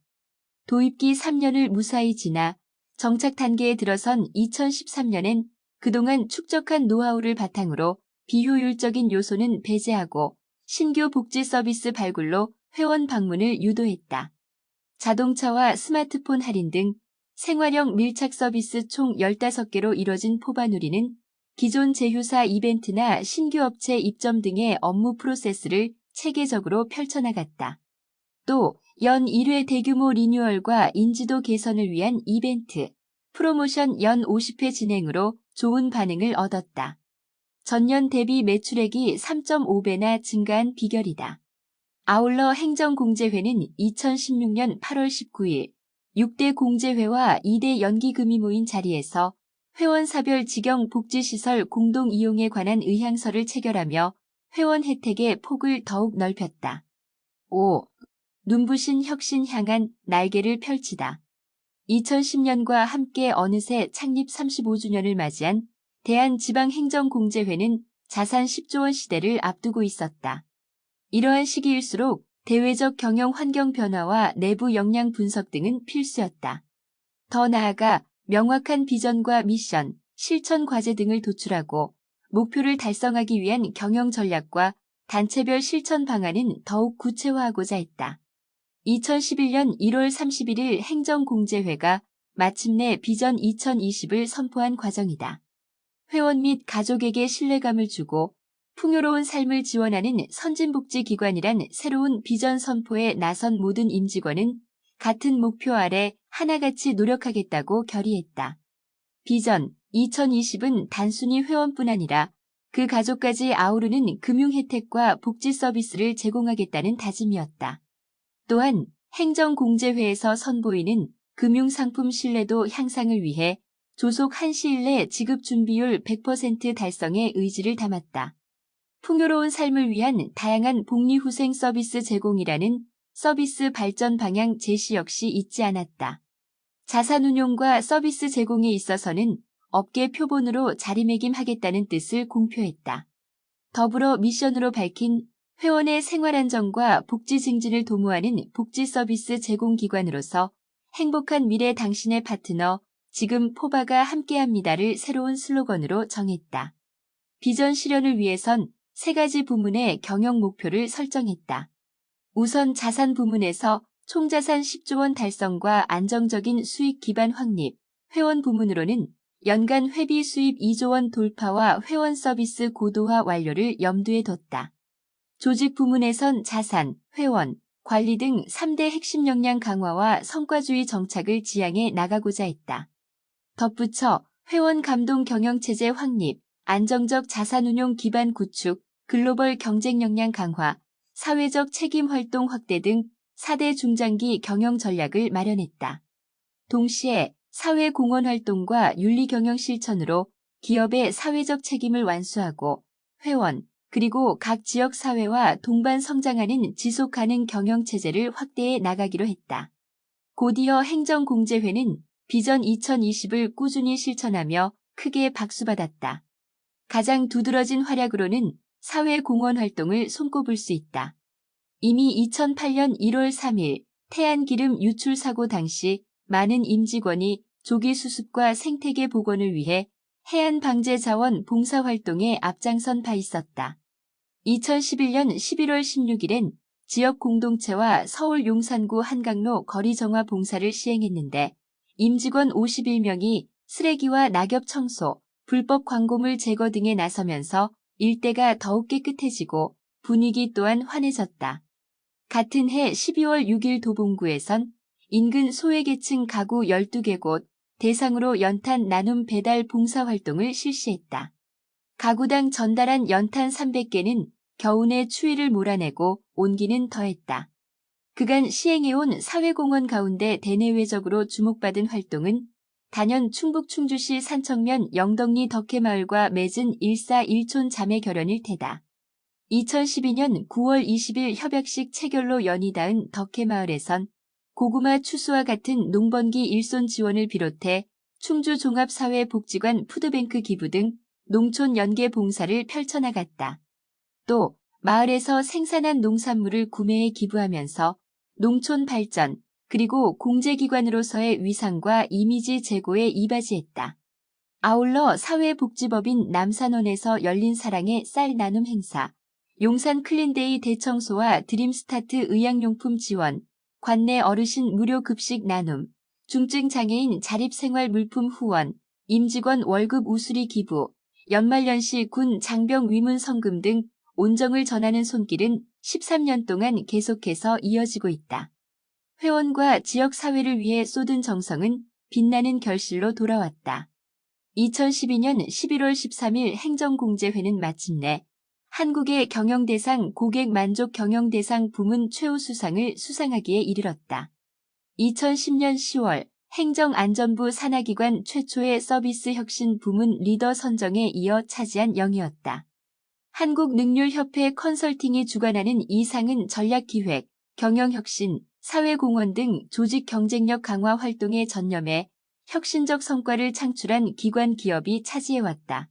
도입기 3년을 무사히 지나 정착 단계에 들어선 2013년엔 그동안 축적한 노하우를 바탕으로 비효율적인 요소는 배제하고 신규 복지 서비스 발굴로 회원 방문을 유도했다. 자동차와 스마트폰 할인 등 생활형 밀착 서비스 총 15개로 이뤄진 포바누리는 기존 제휴사 이벤트나 신규 업체 입점 등의 업무 프로세스를 체계적으로 펼쳐나갔다. 또 연 1회 대규모 리뉴얼과 인지도 개선을 위한 이벤트, 프로모션 연 50회 진행으로 좋은 반응을 얻었다. 전년 대비 매출액이 3.5배나 증가한 비결이다. 아울러 행정공제회는 2016년 8월 19일 6대 공제회와 2대 연기금이 모인 자리에서 회원사별 직영 복지시설 공동 이용에 관한 의향서를 체결하며 회원 혜택의 폭을 더욱 넓혔다. 5. 눈부신 혁신 향한 날개를 펼치다. 2010년과 함께 어느새 창립 35주년을 맞이한 대한지방행정공제회는 자산 10조 원 시대를 앞두고 있었다. 이러한 시기일수록 대외적 경영 환경 변화와 내부 역량 분석 등은 필수였다. 더 나아가 명확한 비전과 미션, 실천 과제 등을 도출하고 목표를 달성하기 위한 경영 전략과 단체별 실천 방안은 더욱 구체화하고자 했다. 2011년 1월 31일 행정공제회가 마침내 비전 2020을 선포한 과정이다. 회원 및 가족에게 신뢰감을 주고 풍요로운 삶을 지원하는 선진복지기관이란 새로운 비전 선포에 나선 모든 임직원은 같은 목표 아래 하나같이 노력하겠다고 결의했다. 비전 2020은 단순히 회원뿐 아니라 그 가족까지 아우르는 금융 혜택과 복지 서비스를 제공하겠다는 다짐이었다. 또한 행정공제회에서 선보이는 금융상품 신뢰도 향상을 위해 조속 1시일 내 지급 준비율 100% 달성의 의지를 담았다. 풍요로운 삶을 위한 다양한 복리후생 서비스 제공이라는 서비스 발전 방향 제시 역시 잊지 않았다. 자산운용과 서비스 제공에 있어서는 업계 표본으로 자리매김하겠다는 뜻을 공표했다. 더불어 미션으로 밝힌 회원의 생활안정과 복지 증진을 도모하는 복지 서비스 제공기관으로서 행복한 미래 당신의 파트너, 지금 포바가 함께합니다를 새로운 슬로건으로 정했다. 비전 실현을 위해선 3가지 부문의 경영 목표를 설정했다. 우선 자산 부문에서 총자산 10조 원 달성과 안정적인 수익 기반 확립, 회원 부문으로는 연간 회비 수입 2조 원 돌파와 회원 서비스 고도화 완료를 염두에 뒀다. 조직 부문에선 자산, 회원, 관리 등 3대 핵심 역량 강화와 성과주의 정착을 지향해 나가고자 했다. 덧붙여 회원 감동 경영체제 확립, 안정적 자산운용 기반 구축, 글로벌 경쟁 역량 강화, 사회적 책임 활동 확대 등 4대 중장기 경영 전략을 마련했다. 동시에 사회 공헌 활동과 윤리 경영 실천으로 기업의 사회적 책임을 완수하고 회원, 그리고 각 지역 사회와 동반 성장하는 지속 가능 경영 체제를 확대해 나가기로 했다. 곧이어 행정공제회는 비전 2020을 꾸준히 실천하며 크게 박수받았다. 가장 두드러진 활약으로는 사회 공헌 활동을 손꼽을 수 있다. 이미 2008년 1월 3일 태안기름 유출 사고 당시 많은 임직원이 조기 수습과 생태계 복원을 위해 해안방제자원 봉사활동에 앞장선 바 있었다. 2011년 11월 16일엔 지역 공동체와 서울 용산구 한강로 거리 정화 봉사를 시행했는데 임직원 51명이 쓰레기와 낙엽 청소, 불법 광고물 제거 등에 나서면서 일대가 더욱 깨끗해지고 분위기 또한 환해졌다. 같은 해 12월 6일 도봉구에선 인근 소외계층 가구 12개 곳 대상으로 연탄 나눔 배달 봉사활동을 실시했다. 가구당 전달한 연탄 300개는 겨우내 추위를 몰아내고 온기는 더했다. 그간 시행해온 사회공헌 가운데 대내외적으로 주목받은 활동은 단연 충북 충주시 산청면 영덕리 덕혜마을과 맺은 1사1촌 자매 결연일 테다. 2012년 9월 20일 협약식 체결로 연이 닿은 덕혜마을에선 고구마 추수와 같은 농번기 일손 지원을 비롯해 충주종합사회복지관 푸드뱅크 기부 등 농촌 연계 봉사를 펼쳐나갔다. 또 마을에서 생산한 농산물을 구매해 기부하면서 농촌 발전 그리고 공제기관으로서의 위상과 이미지 제고에 이바지했다. 아울러 사회복지법인 남산원에서 열린 사랑의 쌀 나눔 행사, 용산 클린데이 대청소와 드림스타트 의약용품 지원, 관내 어르신 무료 급식 나눔, 중증 장애인 자립생활 물품 후원, 임직원 월급 우수리 기부, 연말연시 군 장병 위문 성금 등 온정을 전하는 손길은 13년 동안 계속해서 이어지고 있다. 회원과 지역사회를 위해 쏟은 정성은 빛나는 결실로 돌아왔다. 2012년 11월 13일 행정공제회는 마침내 한국의 경영대상 고객만족 경영대상 부문 최우수상을 수상하기에 이르렀다. 2010년 10월 행정안전부 산하기관 최초의 서비스 혁신 부문 리더 선정에 이어 차지한 영예였다. 한국능률협회 컨설팅이 주관하는 이 상은 전략기획, 경영혁신, 사회공헌 등 조직 경쟁력 강화 활동에 전념해 혁신적 성과를 창출한 기관 기업이 차지해왔다.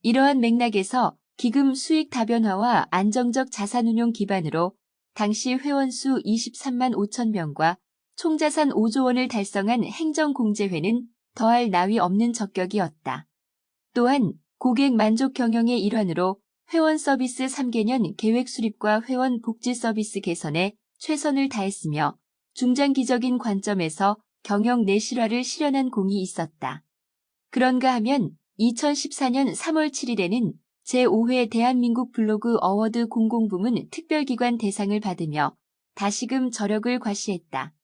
이러한 맥락에서 기금 수익 다변화와 안정적 자산운용 기반으로 당시 회원수 23만 5천 명과 총자산 5조 원을 달성한 행정공제회는 더할 나위 없는 적격이었다. 또한 고객 만족 경영의 일환으로 회원 서비스 3개년 계획 수립과 회원 복지 서비스 개선에 최선을 다했으며 중장기적인 관점에서 경영 내실화를 실현한 공이 있었다. 그런가 하면 2014년 3월 7일에는 제5회 대한민국 블로그 어워드 공공부문 특별기관 대상을 받으며 다시금 저력을 과시했다.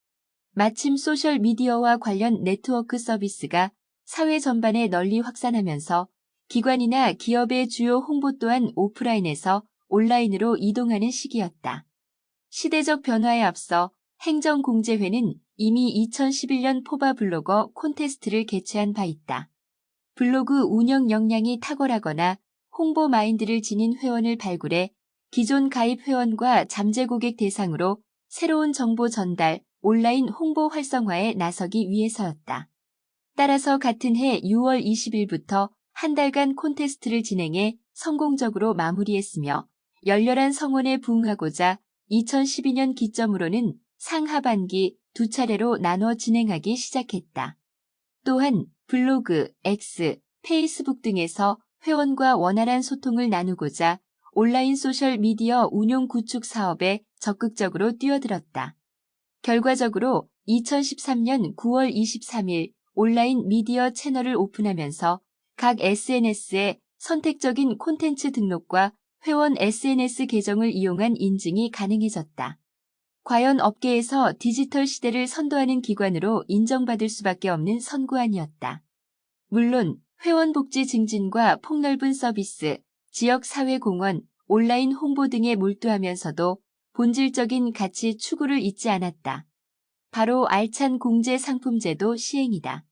마침 소셜미디어와 관련 네트워크 서비스가 사회 전반에 널리 확산하면서 기관이나 기업의 주요 홍보 또한 오프라인에서 온라인으로 이동하는 시기였다. 시대적 변화에 앞서 행정공제회는 이미 2011년 포바 블로거 콘테스트를 개최한 바 있다. 블로그 운영 역량이 탁월하거나 홍보 마인드를 지닌 회원을 발굴해 기존 가입 회원과 잠재 고객 대상으로 새로운 정보 전달, 온라인 홍보 활성화에 나서기 위해서였다. 따라서 같은 해 6월 20일부터 한 달간 콘테스트를 진행해 성공적으로 마무리했으며 열렬한 성원에 부응하고자 2012년 기점으로는 상하반기 두 차례로 나눠 진행하기 시작했다. 또한 블로그, X, 페이스북 등에서 회원과 원활한 소통을 나누고자 온라인 소셜 미디어 운용 구축 사업에 적극적으로 뛰어들었다. 결과적으로 2013년 9월 23일 온라인 미디어 채널을 오픈하면서 각 SNS에 선택적인 콘텐츠 등록과 회원 SNS 계정을 이용한 인증이 가능해졌다. 과연 업계에서 디지털 시대를 선도하는 기관으로 인정받을 수밖에 없는 선구안이었다. 물론 회원 복지 증진과 폭넓은 서비스, 지역 사회공헌, 온라인 홍보 등에 몰두하면서도 본질적인 가치 추구를 잊지 않았다. 바로 알찬 공제 상품제도 시행이다.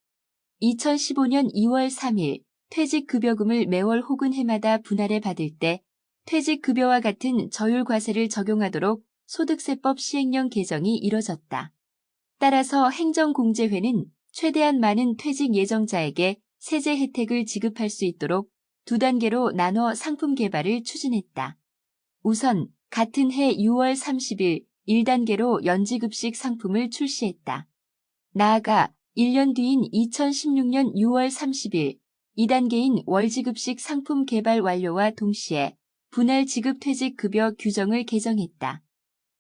2015년 2월 3일 퇴직급여금을 매월 혹은 해마다 분할해 받을 때 퇴직급여와 같은 저율과세를 적용하도록 소득세법 시행령 개정이 이뤄졌다. 따라서 행정공제회는 최대한 많은 퇴직 예정자에게 세제 혜택을 지급할 수 있도록 두 단계로 나눠 상품 개발을 추진했다. 우선 같은 해 6월 30일 1단계로 연지급식 상품을 출시했다. 나아가 1년 뒤인 2016년 6월 30일 2단계인 월지급식 상품 개발 완료와 동시에 분할 지급 퇴직 급여 규정을 개정했다.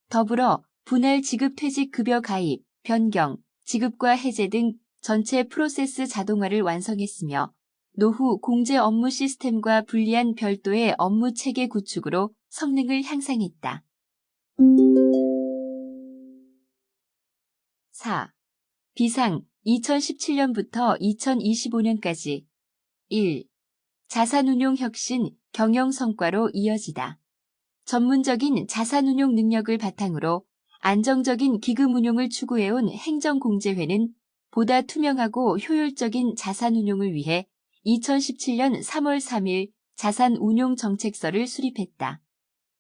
더불어 분할 지급 퇴직 급여 가입, 변경, 지급과 해제 등 전체 프로세스 자동화를 완성했으며 노후 공제 업무 시스템과 분리한 별도의 업무 체계 구축으로 성능을 향상했다. 4. 비상 2017년부터 2025년까지 1. 자산운용 혁신 경영 성과로 이어지다. 전문적인 자산운용 능력을 바탕으로 안정적인 기금 운용을 추구해온 행정공제회는 보다 투명하고 효율적인 자산운용을 위해 2017년 3월 3일 자산운용정책서를 수립했다.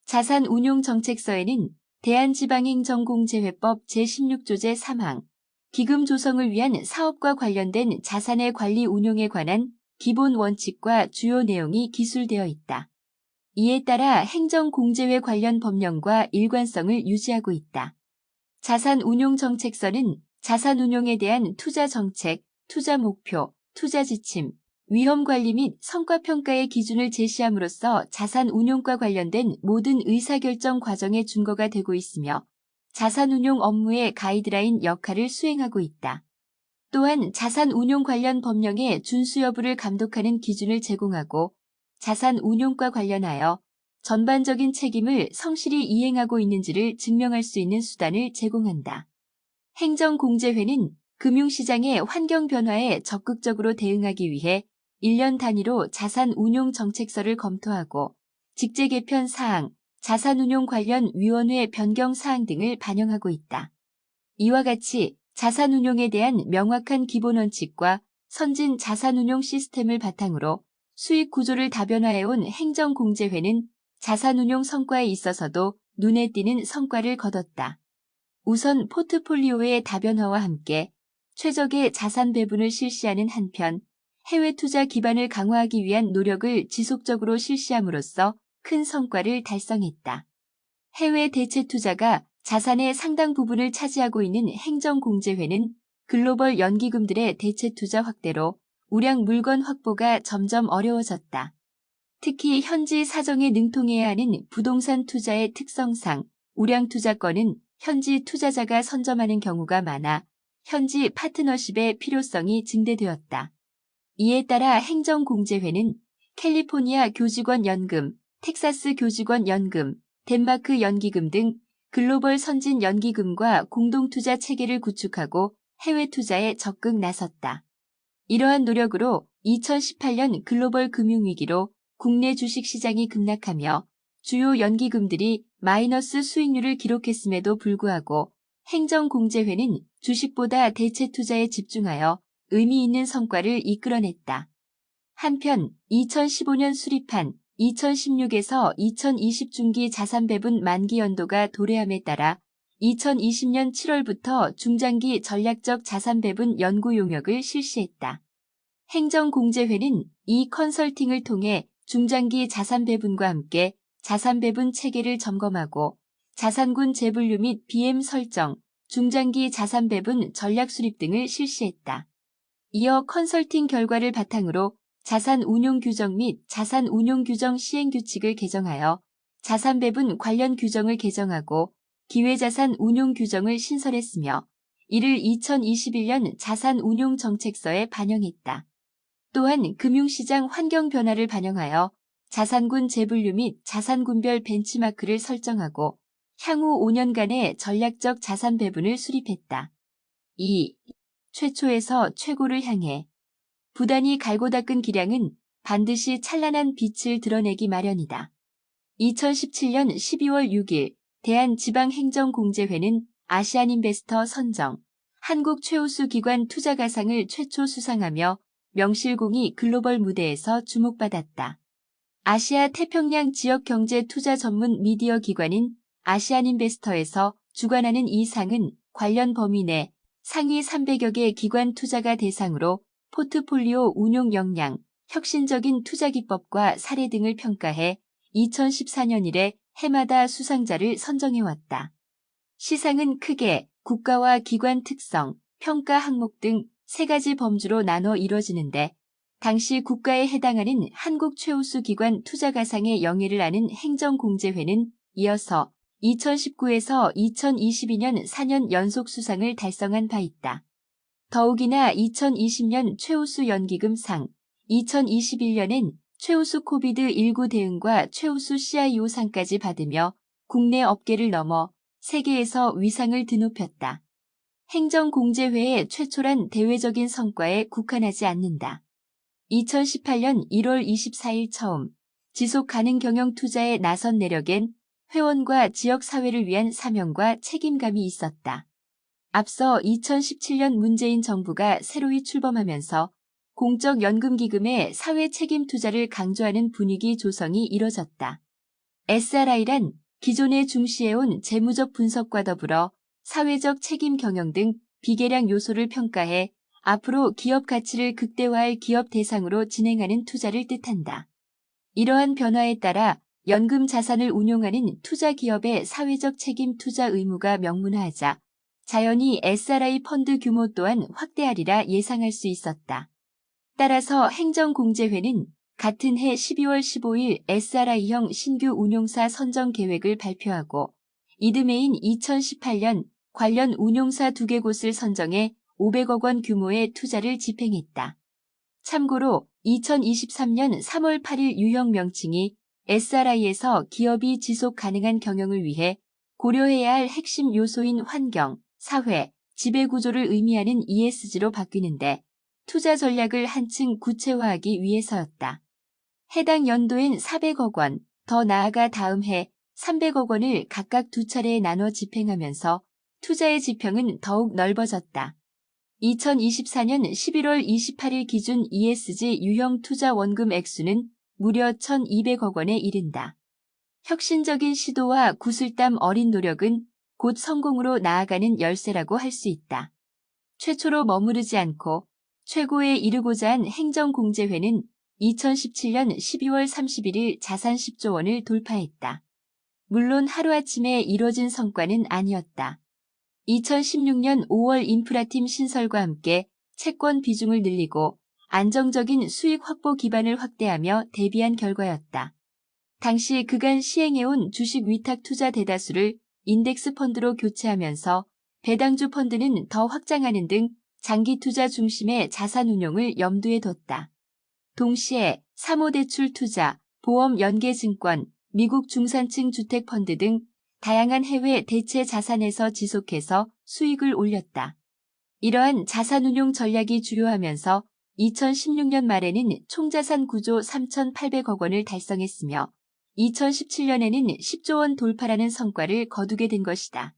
자산운용정책서에는 대한지방행정공제회법 제16조 제3항, 기금 조성을 위한 사업과 관련된 자산의 관리 운용에 관한 기본 원칙과 주요 내용이 기술되어 있다. 이에 따라 행정공제회 관련 법령과 일관성을 유지하고 있다. 자산운용정책서는 자산운용에 대한 투자 정책, 투자 목표, 투자 지침, 위험관리 및 성과평가의 기준을 제시함으로써 자산운용과 관련된 모든 의사결정 과정의 준거가 되고 있으며 자산운용 업무의 가이드라인 역할을 수행하고 있다. 또한 자산운용 관련 법령의 준수 여부를 감독하는 기준을 제공하고 자산운용과 관련하여 전반적인 책임을 성실히 이행하고 있는지를 증명할 수 있는 수단을 제공한다. 행정공제회는 금융시장의 환경 변화에 적극적으로 대응하기 위해 1년 단위로 자산운용 정책서를 검토하고 직제 개편 사항, 자산운용 관련 위원회 변경 사항 등을 반영하고 있다. 이와 같이 자산운용에 대한 명확한 기본 원칙과 선진 자산운용 시스템을 바탕으로 수익 구조를 다변화해온 행정공제회는 자산운용 성과에 있어서도 눈에 띄는 성과를 거뒀다. 우선 포트폴리오의 다변화와 함께 최적의 자산 배분을 실시하는 한편 해외 투자 기반을 강화하기 위한 노력을 지속적으로 실시함으로써 큰 성과를 달성했다. 해외 대체 투자가 자산의 상당 부분을 차지하고 있는 행정공제회는 글로벌 연기금들의 대체 투자 확대로 우량 물건 확보가 점점 어려워졌다. 특히 현지 사정에 능통해야 하는 부동산 투자의 특성상 우량 투자권은 현지 투자자가 선점하는 경우가 많아 현지 파트너십의 필요성이 증대되었다. 이에 따라 행정공제회는 캘리포니아 교직원 연금, 텍사스 교직원 연금, 덴마크 연기금 등 글로벌 선진 연기금과 공동투자 체계를 구축하고 해외 투자에 적극 나섰다. 이러한 노력으로 2018년 글로벌 금융위기로 국내 주식시장이 급락하며 주요 연기금들이 마이너스 수익률을 기록했음에도 불구하고 행정공제회는 주식보다 대체 투자에 집중하여 의미 있는 성과를 이끌어냈다. 한편 2015년 수립한 2016에서 2020 중기 자산 배분 만기 연도가 도래함에 따라 2020년 7월부터 중장기 전략적 자산 배분 연구 용역을 실시했다. 행정공제회는 이 컨설팅을 통해 중장기 자산 배분과 함께 자산 배분 체계를 점검하고 자산군 재분류 및 BM 설정, 중장기 자산 배분 전략 수립 등을 실시했다. 이어 컨설팅 결과를 바탕으로 자산 운용 규정 및 자산 운용 규정 시행 규칙을 개정하여 자산 배분 관련 규정을 개정하고 기회자산 운용 규정을 신설했으며 이를 2021년 자산 운용 정책서에 반영했다. 또한 금융시장 환경 변화를 반영하여 자산군 재분류 및 자산군별 벤치마크를 설정하고 향후 5년간의 전략적 자산 배분을 수립했다. 2. 최초에서 최고를 향해 부단히 갈고 닦은 기량은 반드시 찬란한 빛을 드러내기 마련이다. 2017년 12월 6일 대한지방행정공제회는 아시안인베스터 선정, 한국 최우수 기관 투자가상을 최초 수상하며 명실공히 글로벌 무대에서 주목받았다. 아시아 태평양 지역 경제 투자 전문 미디어 기관인 아시안인베스터에서 주관하는 이 상은 관련 범위 내 상위 300여 개 기관 투자가 대상으로 포트폴리오 운용 역량, 혁신적인 투자 기법과 사례 등을 평가해 2014년 이래 해마다 수상자를 선정해왔다. 시상은 크게 국가와 기관 특성, 평가 항목 등 3가지 범주로 나눠 이뤄지는데 당시 국가에 해당하는 한국 최우수 기관 투자가상의 영예를 아는 행정공제회는 이어서 2019에서 2022년 4년 연속 수상을 달성한 바 있다. 더욱이나 2020년 최우수 연기금상, 2021년엔 최우수 코비드19 대응과 최우수 CIO상까지 받으며 국내 업계를 넘어 세계에서 위상을 드높였다. 행정공제회의 최초란 대외적인 성과에 국한하지 않는다. 2018년 1월 24일 처음 지속가능 경영 투자에 나선 내력엔 회원과 지역사회를 위한 사명과 책임감이 있었다. 앞서 2017년 문재인 정부가 새로이 출범하면서 공적연금기금의 사회책임 투자를 강조하는 분위기 조성이 이뤄졌다. SRI란 기존에 중시해온 재무적 분석과 더불어 사회적 책임 경영 등 비계량 요소를 평가해 앞으로 기업 가치를 극대화할 기업 대상으로 진행하는 투자를 뜻한다. 이러한 변화에 따라 연금 자산을 운용하는 투자 기업의 사회적 책임 투자 의무가 명문화하자 자연히 SRI 펀드 규모 또한 확대하리라 예상할 수 있었다. 따라서 행정공제회는 같은 해 12월 15일 SRI형 신규 운용사 선정 계획을 발표하고 이듬해인 2018년 관련 운용사 2개 곳을 선정해 500억 원 규모의 투자를 집행했다. 참고로 2023년 3월 8일 유형 명칭이 SRI에서 기업이 지속 가능한 경영을 위해 고려해야 할 핵심 요소인 환경, 사회, 지배구조를 의미하는 ESG로 바뀌는데 투자 전략을 한층 구체화하기 위해서였다. 해당 연도엔 400억 원, 더 나아가 다음 해 300억 원을 각각 2차례에 나눠 집행하면서 투자의 지평은 더욱 넓어졌다. 2024년 11월 28일 기준 ESG 유형 투자 원금 액수는 무려 1,200억 원에 이른다. 혁신적인 시도와 구슬땀 어린 노력은 곧 성공으로 나아가는 열쇠라고 할 수 있다. 최초로 머무르지 않고 최고에 이르고자 한 행정공제회는 2017년 12월 31일 자산 10조 원을 돌파했다. 물론 하루아침에 이뤄진 성과는 아니었다. 2016년 5월 인프라팀 신설과 함께 채권 비중을 늘리고 안정적인 수익 확보 기반을 확대하며 대비한 결과였다. 당시 그간 시행해온 주식 위탁 투자 대다수를 인덱스 펀드로 교체하면서 배당주 펀드는 더 확장하는 등 장기 투자 중심의 자산 운용을 염두에 뒀다. 동시에 사모대출 투자, 보험 연계증권, 미국 중산층 주택펀드 등 다양한 해외 대체 자산에서 지속해서 수익을 올렸다. 이러한 자산운용 전략이 주요하면서 2016년 말에는 총자산 구조 3,800억 원을 달성했으며 2017년에는 10조 원 돌파라는 성과를 거두게 된 것이다.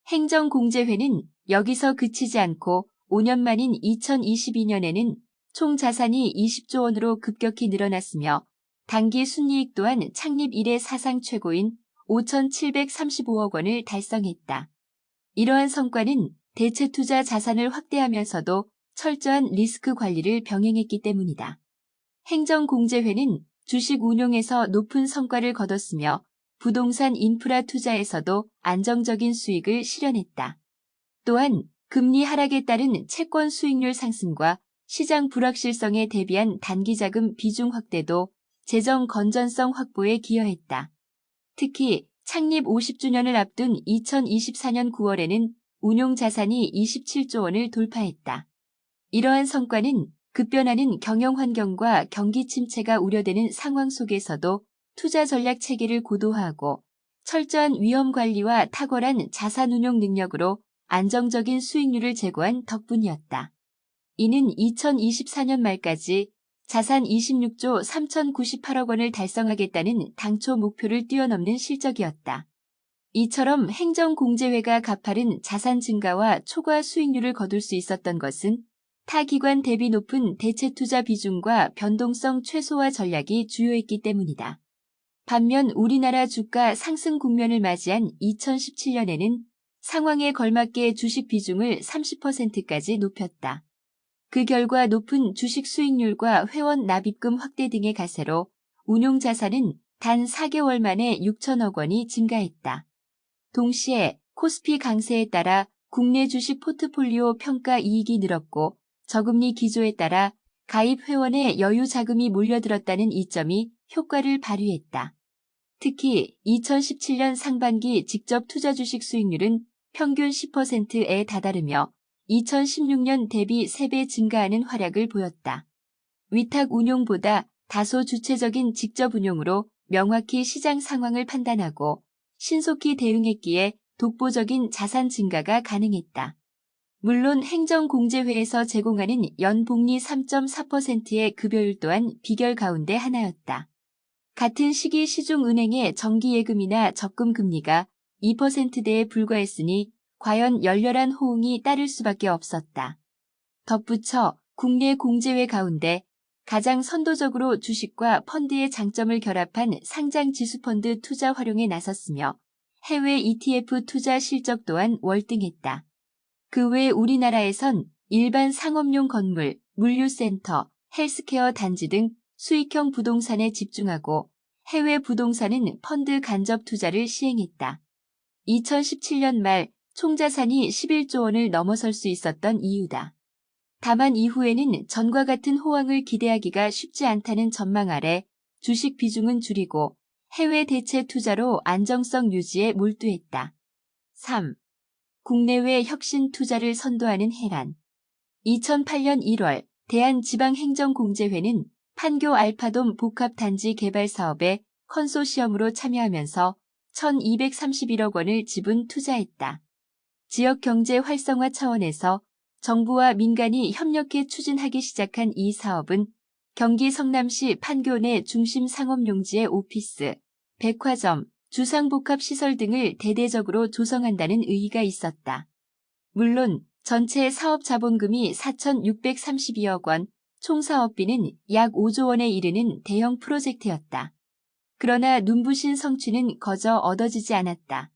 행정공제회는 여기서 그치지 않고 5년 만인 2022년에는 총 자산이 20조 원으로 급격히 늘어났으며 당기 순이익 또한 창립 이래 사상 최고인 5,735억 원을 달성했다. 이러한 성과는 대체 투자 자산을 확대하면서도 철저한 리스크 관리를 병행했기 때문이다. 행정공제회는 주식 운용에서 높은 성과를 거뒀으며 부동산 인프라 투자에서도 안정적인 수익을 실현했다. 또한 금리 하락에 따른 채권 수익률 상승과 시장 불확실성에 대비한 단기자금 비중 확대도 재정 건전성 확보에 기여했다. 특히 창립 50주년을 앞둔 2024년 9월에는 운용자산이 27조 원을 돌파했다. 이러한 성과는 급변하는 경영 환경과 경기 침체가 우려되는 상황 속에서도 투자 전략 체계를 고도화하고 철저한 위험 관리와 탁월한 자산 운용 능력으로 안정적인 수익률을 제고한 덕분이었다. 이는 2024년 말까지 자산 26조 3,098억 원을 달성하겠다는 당초 목표를 뛰어넘는 실적이었다. 이처럼 행정공제회가 가파른 자산 증가와 초과 수익률을 거둘 수 있었던 것은 타 기관 대비 높은 대체 투자 비중과 변동성 최소화 전략이 주요했기 때문이다. 반면 우리나라 주가 상승 국면을 맞이한 2017년에는 상황에 걸맞게 주식 비중을 30%까지 높였다. 그 결과 높은 주식 수익률과 회원 납입금 확대 등의 가세로 운용자산은 단 4개월 만에 6천억 원이 증가했다. 동시에 코스피 강세에 따라 국내 주식 포트폴리오 평가 이익이 늘었고 저금리 기조에 따라 가입 회원의 여유 자금이 몰려들었다는 이점이 효과를 발휘했다. 특히 2017년 상반기 직접 투자 주식 수익률은 평균 10%에 다다르며 2016년 대비 3배 증가하는 활약을 보였다. 위탁 운용보다 다소 주체적인 직접 운용으로 명확히 시장 상황을 판단하고 신속히 대응했기에 독보적인 자산 증가가 가능했다. 물론 행정공제회에서 제공하는 연복리 3.4%의 급여율 또한 비결 가운데 하나였다. 같은 시기 시중은행의 정기예금이나 적금금리가 2%대에 불과했으니 과연 열렬한 호응이 따를 수밖에 없었다. 덧붙여 국내 공제회 가운데 가장 선도적으로 주식과 펀드의 장점을 결합한 상장 지수펀드 투자 활용에 나섰으며 해외 ETF 투자 실적 또한 월등했다. 그 외 우리나라에선 일반 상업용 건물, 물류센터, 헬스케어 단지 등 수익형 부동산에 집중하고 해외 부동산은 펀드 간접 투자를 시행했다. 2017년 말 총자산이 11조 원을 넘어설 수 있었던 이유다. 다만 이후에는 전과 같은 호황을 기대하기가 쉽지 않다는 전망 아래 주식 비중은 줄이고 해외 대체 투자로 안정성 유지에 몰두했다. 3. 국내외 혁신 투자를 선도하는 해란. 2008년 1월 대한지방행정공제회는 판교 알파돔 복합단지 개발 사업에 컨소시엄으로 참여하면서 1,231억 원을 지분 투자했다. 지역 경제 활성화 차원에서 정부와 민간이 협력해 추진하기 시작한 이 사업은 경기 성남시 판교 내 중심 상업용지의 오피스, 백화점, 주상복합시설 등을 대대적으로 조성한다는 의의가 있었다. 물론 전체 사업 자본금이 4,632억 원, 총 사업비는 약 5조 원에 이르는 대형 프로젝트였다. 그러나 눈부신 성취는 거저 얻어지지 않았다.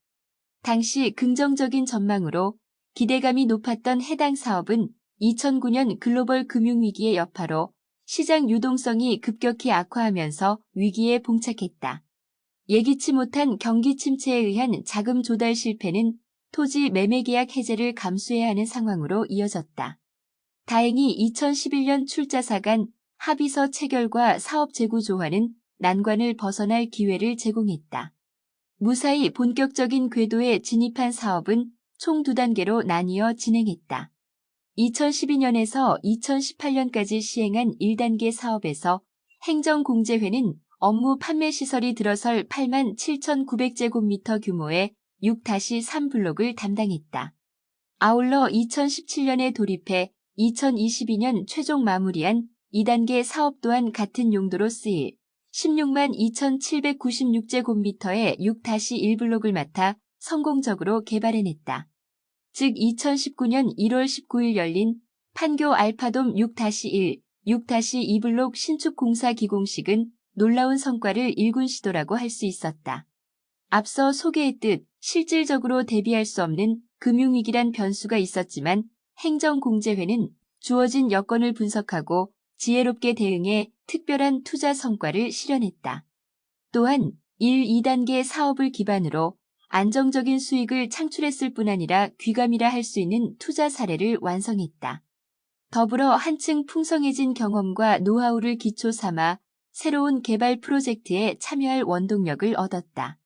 당시 긍정적인 전망으로 기대감이 높았던 해당 사업은 2009년 글로벌 금융위기의 여파로 시장 유동성이 급격히 악화하면서 위기에 봉착했다. 예기치 못한 경기 침체에 의한 자금 조달 실패는 토지 매매 계약 해제를 감수해야 하는 상황으로 이어졌다. 다행히 2011년 출자사 간 합의서 체결과 사업 재구조화는 난관을 벗어날 기회를 제공했다. 무사히 본격적인 궤도에 진입한 사업은 총 2단계로 나뉘어 진행했다. 2012년에서 2018년까지 시행한 1단계 사업에서 행정공제회는 업무 판매 시설이 들어설 87,900제곱미터 규모의 6-3 블록을 담당했다. 아울러 2017년에 돌입해 2022년 최종 마무리한 2단계 사업 또한 같은 용도로 쓰일 16만 2,796제곱미터의 6-1 블록을 맡아 성공적으로 개발해냈다. 즉 2019년 1월 19일 열린 판교 알파돔 6-1, 6-2 블록 신축 공사 기공식은 놀라운 성과를 일군 시도라고 할 수 있었다. 앞서 소개했듯 실질적으로 대비할 수 없는 금융위기란 변수가 있었지만 행정공제회는 주어진 여건을 분석하고 지혜롭게 대응해 특별한 투자 성과를 실현했다. 또한 1, 2단계 사업을 기반으로 안정적인 수익을 창출했을 뿐 아니라 귀감이라 할 수 있는 투자 사례를 완성했다. 더불어 한층 풍성해진 경험과 노하우를 기초 삼아 새로운 개발 프로젝트에 참여할 원동력을 얻었다.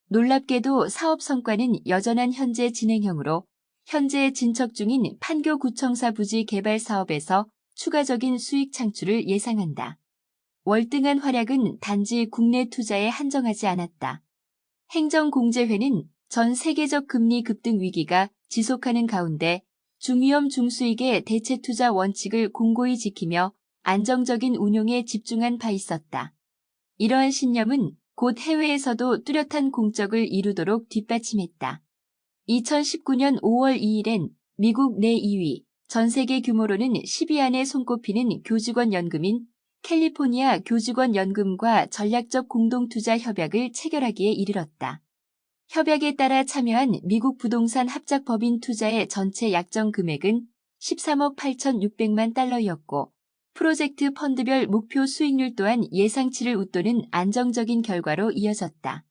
놀랍게도 사업 성과는 여전한 현재 진행형으로 현재 진척 중인 판교구청사 부지 개발 사업에서 추가적인 수익 창출을 예상한다. 월등한 활약은 단지 국내 투자에 한정하지 않았다. 행정공제회는 전 세계적 금리 급등 위기가 지속하는 가운데 중위험 중수익의 대체 투자 원칙을 공고히 지키며 안정적인 운용에 집중한 바 있었다. 이러한 신념은 곧 해외에서도 뚜렷한 공적을 이루도록 뒷받침했다. 2019년 5월 2일엔 미국 내 2위, 전 세계 규모로는 10위 안에 손꼽히는 교직원 연금인 캘리포니아 교직원 연금과 전략적 공동투자 협약을 체결하기에 이르렀다. 협약에 따라 참여한 미국 부동산 합작법인 투자의 전체 약정 금액은 13억 8,600만 달러였고 프로젝트 펀드별 목표 수익률 또한 예상치를 웃도는 안정적인 결과로 이어졌다.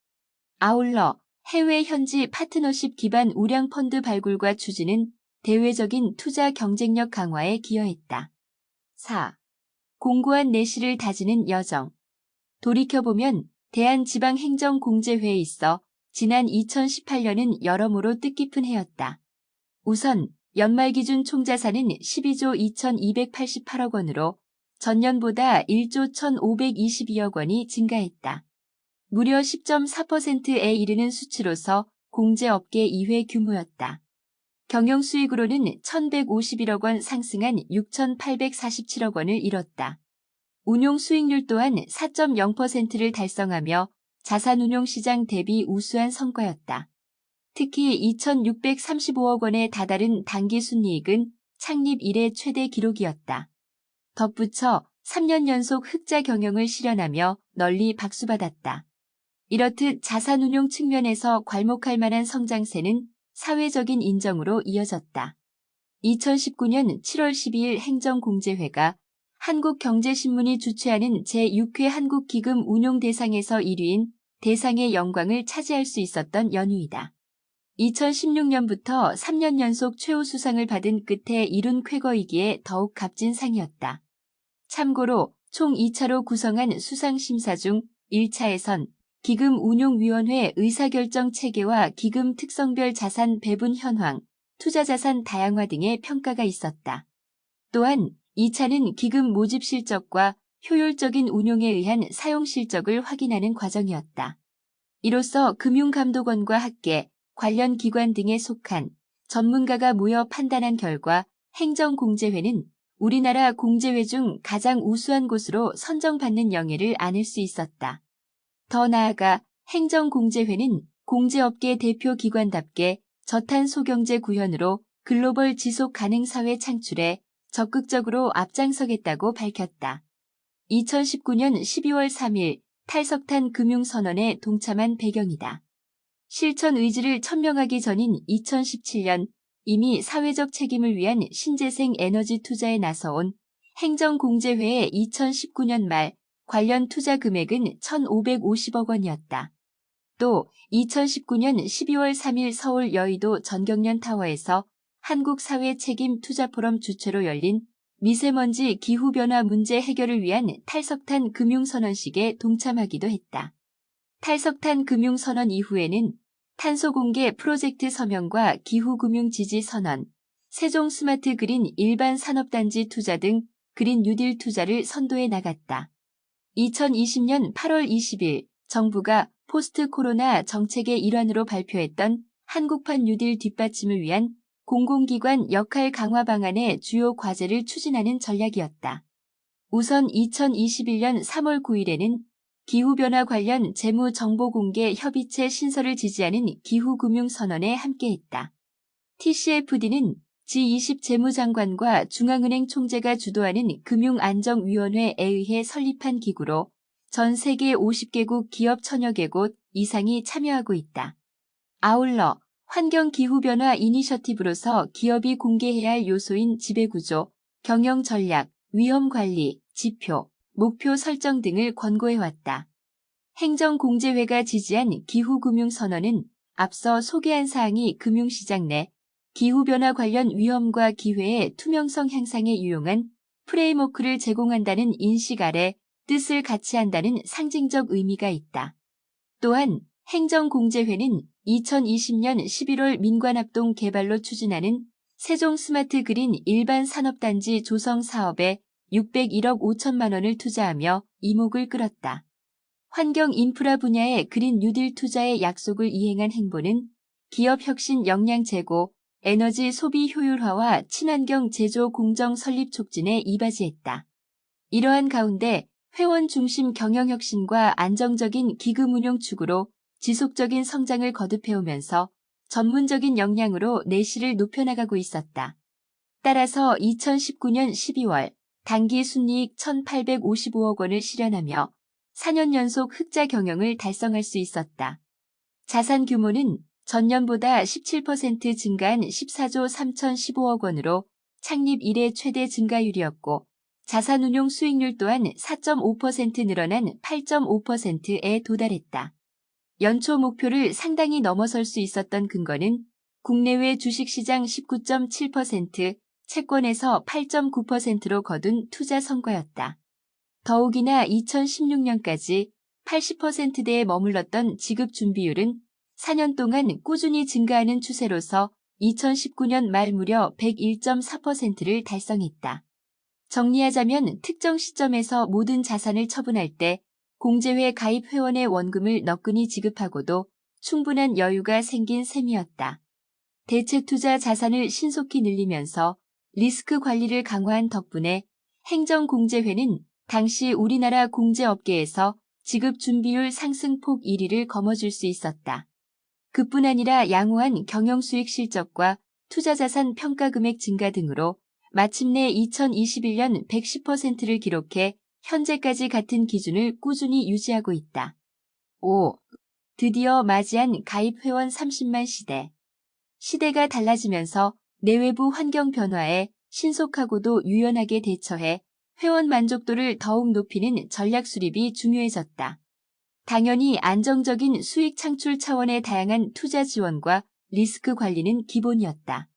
아울러 해외 현지 파트너십 기반 우량 펀드 발굴과 추진은 대외적인 투자 경쟁력 강화에 기여했다. 4. 공고한 내실을 다지는 여정. 돌이켜보면 대한지방행정공제회에 있어 지난 2018년은 여러모로 뜻깊은 해였다. 우선 연말 기준 총자산은 12조 2,288억 원으로 전년보다 1조 1,522억 원이 증가했다. 무려 10.4%에 이르는 수치로서 공제업계 2회 규모였다. 경영수익으로는 1,151억 원 상승한 6,847억 원을 이뤘다. 운용수익률 또한 4.0%를 달성하며 자산운용시장 대비 우수한 성과였다. 특히 2,635억 원에 다다른 당기순이익은 창립 이래 최대 기록이었다. 덧붙여 3년 연속 흑자 경영을 실현하며 널리 박수받았다. 이렇듯 자산운용 측면에서 괄목할 만한 성장세는 사회적인 인정으로 이어졌다. 2019년 7월 12일 행정공제회가 한국경제신문이 주최하는 제6회 한국기금 운용대상에서 1위인 대상의 영광을 차지할 수 있었던 연휴이다. 2016년부터 3년 연속 최우수상을 받은 끝에 이룬 쾌거이기에 더욱 값진 상이었다. 참고로 총 2차로 구성한 수상심사 중 1차에선 기금운용위원회 의사결정 체계와 기금 특성별 자산 배분 현황, 투자자산 다양화 등의 평가가 있었다. 또한 2차는 기금 모집 실적과 효율적인 운용에 의한 사용 실적을 확인하는 과정이었다. 이로써 금융감독원과 학계, 관련 기관 등에 속한 전문가가 모여 판단한 결과 행정공제회는 우리나라 공제회 중 가장 우수한 곳으로 선정받는 영예를 안을 수 있었다. 더 나아가 행정공제회는 공제업계 대표 기관답게 저탄소 경제 구현으로 글로벌 지속 가능 사회 창출에 적극적으로 앞장서겠다고 밝혔다. 2019년 12월 3일 탈석탄 금융선언에 동참한 배경이다. 실천 의지를 천명하기 전인 2017년 이미 사회적 책임을 위한 신재생 에너지 투자에 나서온 행정공제회의 2019년 말 관련 투자 금액은 1,550억 원이었다. 또 2019년 12월 3일 서울 여의도 전경련 타워에서 한국사회책임투자포럼 주최로 열린 미세먼지 기후변화 문제 해결을 위한 탈석탄 금융선언식에 동참하기도 했다. 탈석탄 금융선언 이후에는 탄소공개 프로젝트 서명과 기후금융지지선언, 세종 스마트 그린 일반 산업단지 투자 등 그린 뉴딜 투자를 선도해 나갔다. 2020년 8월 20일 정부가 포스트 코로나 정책의 일환으로 발표했던 한국판 뉴딜 뒷받침을 위한 공공기관 역할 강화 방안의 주요 과제를 추진하는 전략이었다. 우선 2021년 3월 9일에는 기후변화 관련 재무정보공개 협의체 신설을 지지하는 기후금융선언에 함께했다. TCFD는 G20 재무장관과 중앙은행 총재가 주도하는 금융안정위원회에 의해 설립한 기구로 전 세계 50개국 기업 1000여 개 곳 이상이 참여하고 있다. 아울러 환경기후변화 이니셔티브로서 기업이 공개해야 할 요소인 지배구조, 경영 전략, 위험관리, 지표, 목표 설정 등을 권고해왔다. 행정공제회가 지지한 기후금융선언은 앞서 소개한 사항이 금융시장 내 기후변화 관련 위험과 기회의 투명성 향상에 유용한 프레임워크를 제공한다는 인식 아래 뜻을 같이 한다는 상징적 의미가 있다. 또한 행정공제회는 2020년 11월 민관합동 개발로 추진하는 세종 스마트 그린 일반 산업단지 조성 사업에 601억 5천만 원을 투자하며 이목을 끌었다. 환경 인프라 분야의 그린 뉴딜 투자의 약속을 이행한 행보는 기업 혁신 역량 제고, 에너지 소비 효율화와 친환경 제조 공정 설립 촉진에 이바지했다. 이러한 가운데 회원 중심 경영 혁신과 안정적인 기금 운용 축으로 지속적인 성장을 거듭해오면서 전문적인 역량으로 내실을 높여나가고 있었다. 따라서 2019년 12월 당기 순이익 1,855억 원을 실현하며 4년 연속 흑자 경영을 달성할 수 있었다. 자산 규모는 전년보다 17% 증가한 14조 3,015억 원으로 창립 이래 최대 증가율이었고 자산운용 수익률 또한 4.5% 늘어난 8.5%에 도달했다. 연초 목표를 상당히 넘어설 수 있었던 근거는 국내외 주식시장 19.7%, 채권에서 8.9%로 거둔 투자 성과였다. 더욱이나 2016년까지 80%대에 머물렀던 지급 준비율은 4년 동안 꾸준히 증가하는 추세로서 2019년 말 무려 101.4%를 달성했다. 정리하자면 특정 시점에서 모든 자산을 처분할 때 공제회 가입 회원의 원금을 너끈히 지급하고도 충분한 여유가 생긴 셈이었다. 대체 투자 자산을 신속히 늘리면서 리스크 관리를 강화한 덕분에 행정공제회는 당시 우리나라 공제업계에서 지급 준비율 상승폭 1위를 거머쥘 수 있었다. 그뿐 아니라 양호한 경영수익 실적과 투자자산 평가금액 증가 등으로 마침내 2021년 110%를 기록해 현재까지 같은 기준을 꾸준히 유지하고 있다. 5. 드디어 맞이한 가입회원 30만 시대. 시대가 달라지면서 내외부 환경 변화에 신속하고도 유연하게 대처해 회원 만족도를 더욱 높이는 전략 수립이 중요해졌다. 당연히 안정적인 수익 창출 차원의 다양한 투자 지원과 리스크 관리는 기본이었다.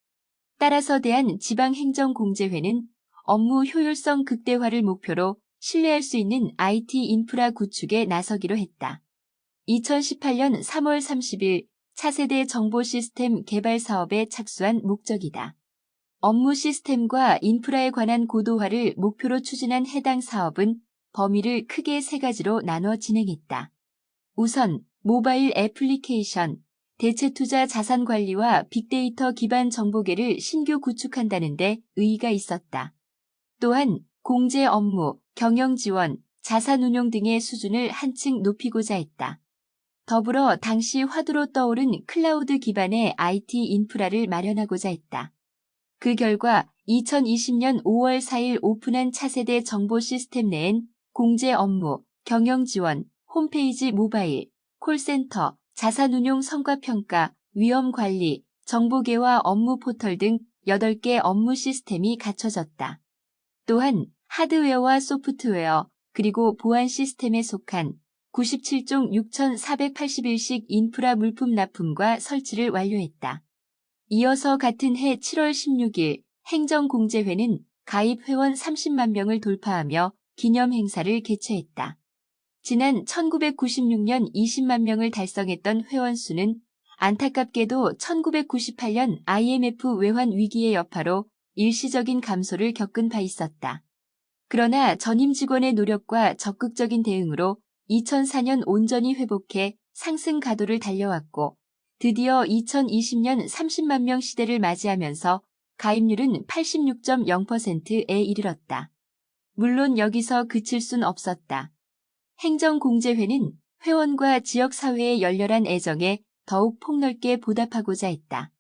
따라서 대한지방행정공제회는 업무 효율성 극대화를 목표로 신뢰할 수 있는 IT 인프라 구축에 나서기로 했다. 2018년 3월 30일 차세대 정보 시스템 개발 사업에 착수한 목적이다. 업무 시스템과 인프라에 관한 고도화를 목표로 추진한 해당 사업은 범위를 크게 세 가지로 나눠 진행했다. 우선 모바일 애플리케이션, 대체투자 자산관리와 빅데이터 기반 정보계를 신규 구축한다는 데 의의가 있었다. 또한 공제 업무, 경영 지원, 자산운용 등의 수준을 한층 높이고자 했다. 더불어 당시 화두로 떠오른 클라우드 기반의 IT 인프라를 마련하고자 했다. 그 결과 2020년 5월 4일 오픈한 차세대 정보 시스템 내엔 공제 업무, 경영 지원, 홈페이지 모바일, 콜센터, 자산운용 성과평가, 위험관리, 정보계와 업무 포털 등 8개 업무 시스템이 갖춰졌다. 또한 하드웨어와 소프트웨어, 그리고 보안 시스템에 속한 97종 6,481식 인프라 물품 납품과 설치를 완료했다. 이어서 같은 해 7월 16일 행정공제회는 가입 회원 30만 명을 돌파하며 기념 행사를 개최했다. 지난 1996년 20만 명을 달성했던 회원 수는 안타깝게도 1998년 IMF 외환 위기의 여파로 일시적인 감소를 겪은 바 있었다. 그러나 전임 직원의 노력과 적극적인 대응으로 2004년 온전히 회복해 상승 가도를 달려왔고 드디어 2020년 30만 명 시대를 맞이하면서 가입률은 86.0%에 이르렀다. 물론 여기서 그칠 순 없었다. 행정공제회는 회원과 지역사회의 열렬한 애정에 더욱 폭넓게 보답하고자 했다.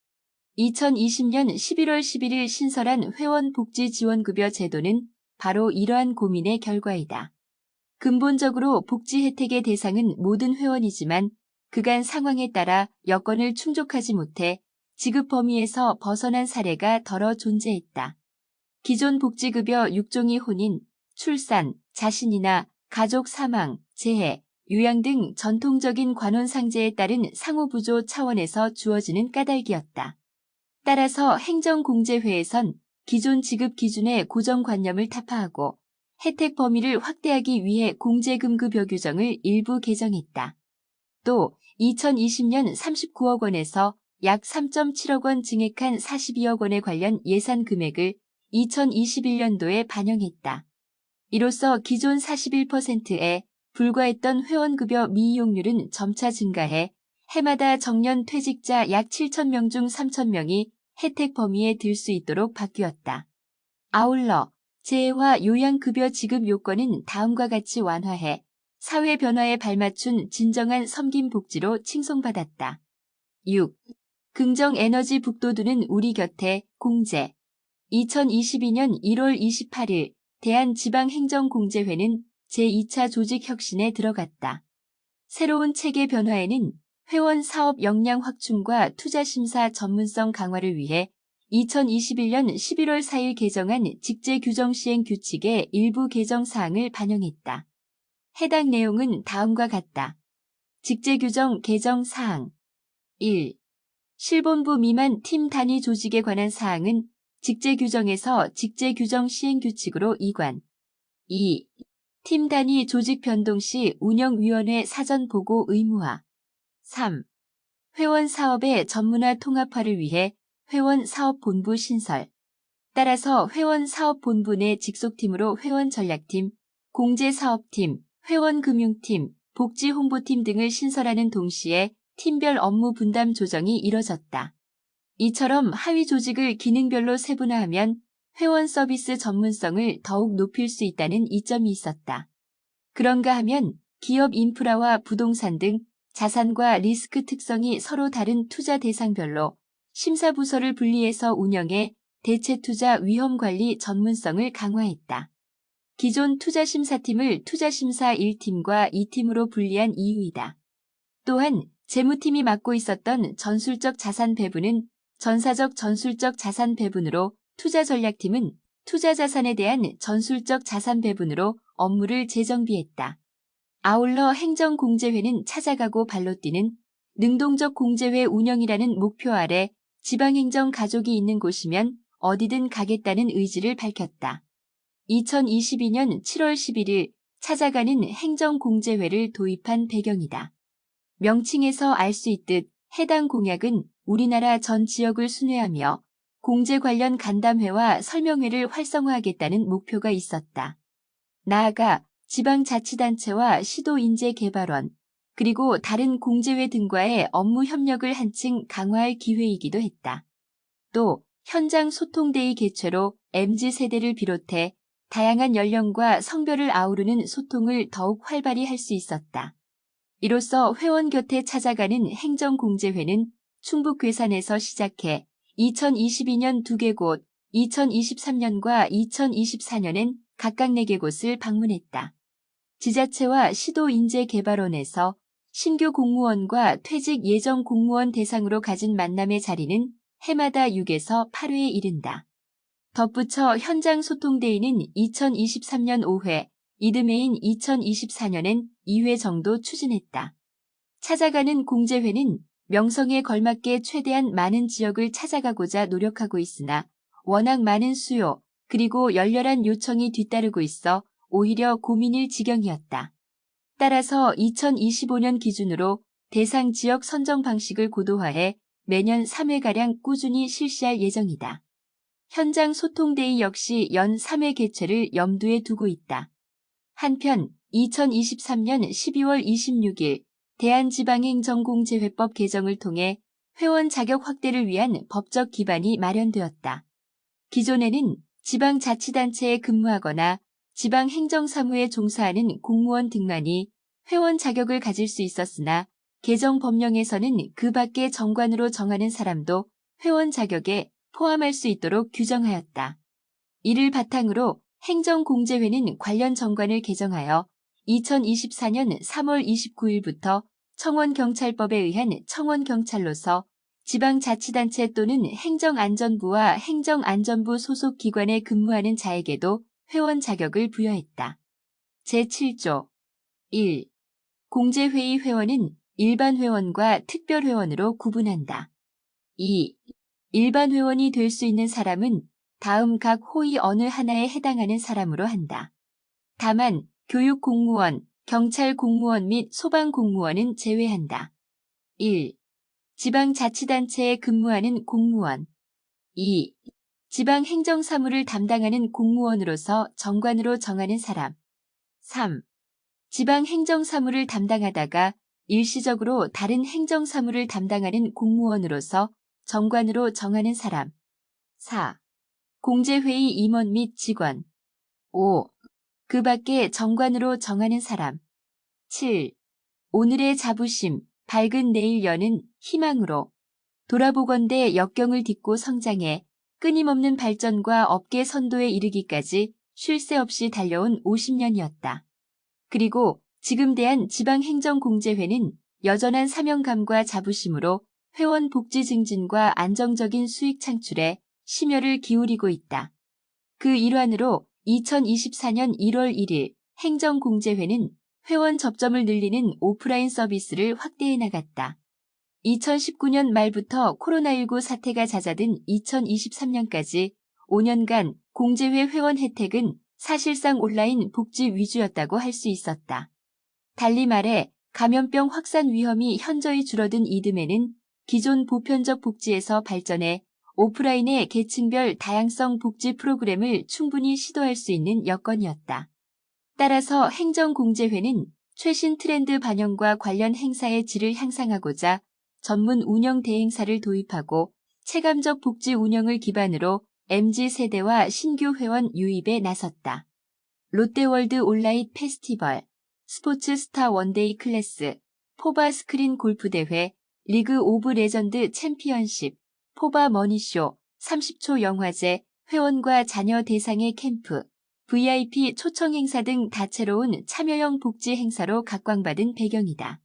2020년 11월 11일 신설한 회원복지지원급여 제도는 바로 이러한 고민의 결과이다. 근본적으로 복지 혜택의 대상은 모든 회원이지만 그간 상황에 따라 여건을 충족하지 못해 지급 범위에서 벗어난 사례가 더러 존재했다. 기존 복지급여 6종이 혼인, 출산, 자신이나 가족 사망, 재해, 요양 등 전통적인 관원상제에 따른 상호부조 차원에서 주어지는 까닭이었다. 따라서 행정공제회에선 기존 지급 기준의 고정관념을 타파하고 혜택 범위를 확대하기 위해 공제금급여 규정을 일부 개정했다. 또 2020년 39억 원에서 약 3.7억 원 증액한 42억 원에 관련 예산 금액을 2021년도에 반영했다. 이로써 기존 41%에 불과했던 회원급여 미이용률은 점차 증가해 해마다 정년 퇴직자 약 7,000명 중 3,000명이 혜택 범위에 들 수 있도록 바뀌었다. 아울러 재해와 요양급여 지급 요건은 다음과 같이 완화해 사회 변화에 발맞춘 진정한 섬김복지로 칭송받았다. 6. 긍정에너지 북돋우는 우리 곁에 공제. 2022년 1월 28일 대한지방행정공제회는 제2차 조직혁신에 들어갔다. 새로운 체계 변화에는 회원 사업 역량 확충과 투자심사 전문성 강화를 위해 2021년 11월 4일 개정한 직제규정시행 규칙의 일부 개정 사항을 반영했다. 해당 내용은 다음과 같다. 직제규정 개정 사항 1. 실본부 미만 팀 단위 조직에 관한 사항은 직제규정에서 직제규정 시행규칙으로 이관. 2. 팀 단위 조직 변동 시 운영위원회 사전 보고 의무화. 3. 회원 사업의 전문화 통합화를 위해 회원 사업본부 신설. 따라서 회원 사업본부 내 직속팀으로 회원 전략팀, 공제사업팀, 회원금융팀, 복지홍보팀 등을 신설하는 동시에 팀별 업무 분담 조정이 이뤄졌다. 이처럼 하위 조직을 기능별로 세분화하면 회원 서비스 전문성을 더욱 높일 수 있다는 이점이 있었다. 그런가 하면 기업 인프라와 부동산 등 자산과 리스크 특성이 서로 다른 투자 대상별로 심사부서를 분리해서 운영해 대체투자 위험관리 전문성을 강화했다. 기존 투자심사팀을 투자심사 1팀과 2팀으로 분리한 이유이다. 또한 재무팀이 맡고 있었던 전술적 자산 배분은 전사적 전술적 자산 배분으로 투자전략팀은 투자자산에 대한 전술적 자산 배분으로 업무를 재정비했다. 아울러 행정공제회는 찾아가고 발로 뛰는 능동적 공제회 운영이라는 목표 아래 지방행정 가족이 있는 곳이면 어디든 가겠다는 의지를 밝혔다. 2022년 7월 11일 찾아가는 행정공제회를 도입한 배경이다. 명칭에서 알 수 있듯 해당 공약은 우리나라 전 지역을 순회하며 공제 관련 간담회와 설명회를 활성화하겠다는 목표가 있었다. 나아가 지방자치단체와 시도인재개발원, 그리고 다른 공제회 등과의 업무 협력을 한층 강화할 기회이기도 했다. 또 현장 소통데이 개최로 MZ세대를 비롯해 다양한 연령과 성별을 아우르는 소통을 더욱 활발히 할 수 있었다. 이로써 회원 곁에 찾아가는 행정공제회는 충북 괴산에서 시작해 2022년 2개 곳, 2023년과 2024년엔 각각 4개 곳을 방문했다. 지자체와 시도인재개발원에서 신규 공무원과 퇴직 예정 공무원 대상으로 가진 만남의 자리는 해마다 6에서 8회에 이른다. 덧붙여 현장 소통데이는 2023년 5회, 이듬해인 2024년엔 2회 정도 추진했다. 찾아가는 공제회는 명성에 걸맞게 최대한 많은 지역을 찾아가고자 노력하고 있으나 워낙 많은 수요 그리고 열렬한 요청이 뒤따르고 있어 오히려 고민일 지경이었다. 따라서 2025년 기준으로 대상 지역 선정 방식을 고도화해 매년 3회가량 꾸준히 실시할 예정이다. 현장 소통데이 역시 연 3회 개최를 염두에 두고 있다. 한편 2023년 12월 26일 대한지방행정공제회법 개정을 통해 회원 자격 확대를 위한 법적 기반이 마련되었다. 기존에는 지방자치단체에 근무하거나 지방행정사무에 종사하는 공무원 등만이 회원 자격을 가질 수 있었으나 개정 법령에서는 그 밖의 정관으로 정하는 사람도 회원 자격에 포함할 수 있도록 규정하였다. 이를 바탕으로 행정공제회는 관련 정관을 개정하여 2024년 3월 29일부터 청원경찰법에 의한 청원경찰로서 지방자치단체 또는 행정안전부와 행정안전부 소속 기관에 근무하는 자에게도 회원 자격을 부여했다. 제7조 1. 공제회의 회원은 일반 회원과 특별 회원으로 구분한다. 2. 일반 회원이 될 수 있는 사람은 다음 각 호의 어느 하나에 해당하는 사람으로 한다. 다만 교육공무원, 경찰공무원 및 소방공무원은 제외한다. 1. 지방자치단체에 근무하는 공무원. 2. 지방행정사무를 담당하는 공무원으로서 정관으로 정하는 사람. 3. 지방행정사무를 담당하다가 일시적으로 다른 행정사무를 담당하는 공무원으로서 정관으로 정하는 사람. 4. 공제회의 임원 및 직원. 5. 그 밖에 정관으로 정하는 사람. 7. 오늘의 자부심, 밝은 내일 여는 희망으로 돌아보건대 역경을 딛고 성장해 끊임없는 발전과 업계 선도에 이르기까지 쉴 새 없이 달려온 50년이었다. 그리고 지금 대한지방행정공제회는 여전한 사명감과 자부심으로 회원 복지 증진과 안정적인 수익 창출에 심혈을 기울이고 있다. 그 일환으로 2024년 1월 1일 행정공제회는 회원 접점을 늘리는 오프라인 서비스를 확대해 나갔다. 2019년 말부터 코로나19 사태가 잦아든 2023년까지 5년간 공제회 회원 혜택은 사실상 온라인 복지 위주였다고 할 수 있었다. 달리 말해 감염병 확산 위험이 현저히 줄어든 이듬해는 기존 보편적 복지에서 발전해 오프라인의 계층별 다양성 복지 프로그램을 충분히 시도할 수 있는 여건이었다. 따라서 행정공제회는 최신 트렌드 반영과 관련 행사의 질을 향상하고자 전문 운영 대행사를 도입하고 체감적 복지 운영을 기반으로 MZ세대와 신규 회원 유입에 나섰다. 롯데월드 온라인 페스티벌, 스포츠스타 원데이 클래스, 포바 스크린 골프대회, 리그 오브 레전드 챔피언십, 포바 머니쇼, 30초 영화제, 회원과 자녀 대상의 캠프, VIP 초청 행사 등 다채로운 참여형 복지 행사로 각광받은 배경이다.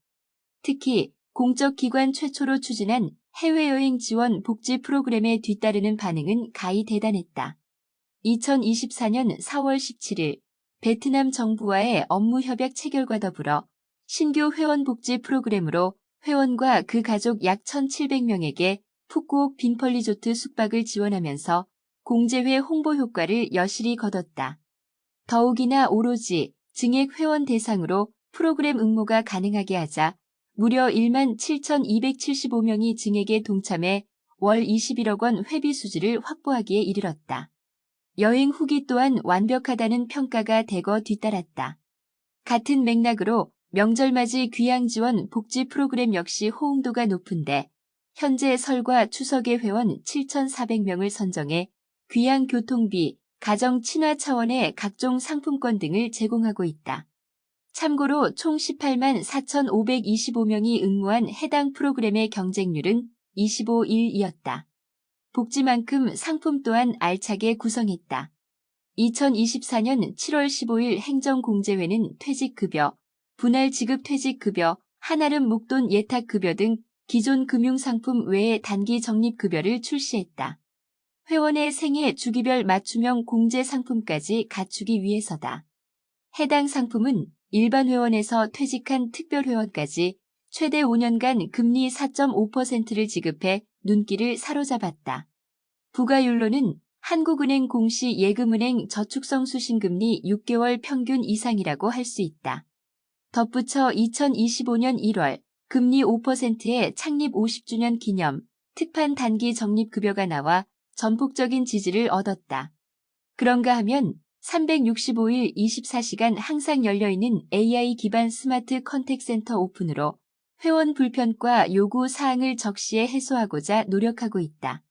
특히 공적 기관 최초로 추진한 해외여행 지원 복지 프로그램에 뒤따르는 반응은 가히 대단했다. 2024년 4월 17일 베트남 정부와의 업무 협약 체결과 더불어 신규 회원 복지 프로그램으로 회원과 그 가족 약 1,700명에게 푸꾸옥 빈펄리조트 숙박을 지원하면서 공제회 홍보 효과를 여실히 거뒀다. 더욱이나 오로지 증액 회원 대상으로 프로그램 응모가 가능하게 하자 무려 17,275명이 증액에 동참해 월 21억 원 회비 수지를 확보하기에 이르렀다. 여행 후기 또한 완벽하다는 평가가 대거 뒤따랐다. 같은 맥락으로 명절맞이 귀향지원 복지 프로그램 역시 호응도가 높은데 현재 설과 추석의 회원 7,400명을 선정해 귀향 교통비, 가정 친화 차원의 각종 상품권 등을 제공하고 있다. 참고로 총 18만 4,525명이 응모한 해당 프로그램의 경쟁률은 25:1이었다. 복지만큼 상품 또한 알차게 구성했다. 2024년 7월 15일 행정공제회는 퇴직급여, 분할 지급 퇴직급여, 한아름 목돈 예탁급여 등 기존 금융상품 외에 단기 적립급여를 출시했다. 회원의 생애 주기별 맞춤형 공제 상품까지 갖추기 위해서다. 해당 상품은 일반 회원에서 퇴직한 특별 회원까지 최대 5년간 금리 4.5%를 지급해 눈길을 사로잡았다. 부과율로는 한국은행 공시 예금은행 저축성 수신금리 6개월 평균 이상이라고 할 수 있다. 덧붙여 2025년 1월 금리 5%의 창립 50주년 기념 특판 단기 적립급여가 나와 전폭적인 지지를 얻었다. 그런가 하면 365일 24시간 항상 열려있는 AI 기반 스마트 컨택센터 오픈으로 회원 불편과 요구 사항을 적시에 해소하고자 노력하고 있다.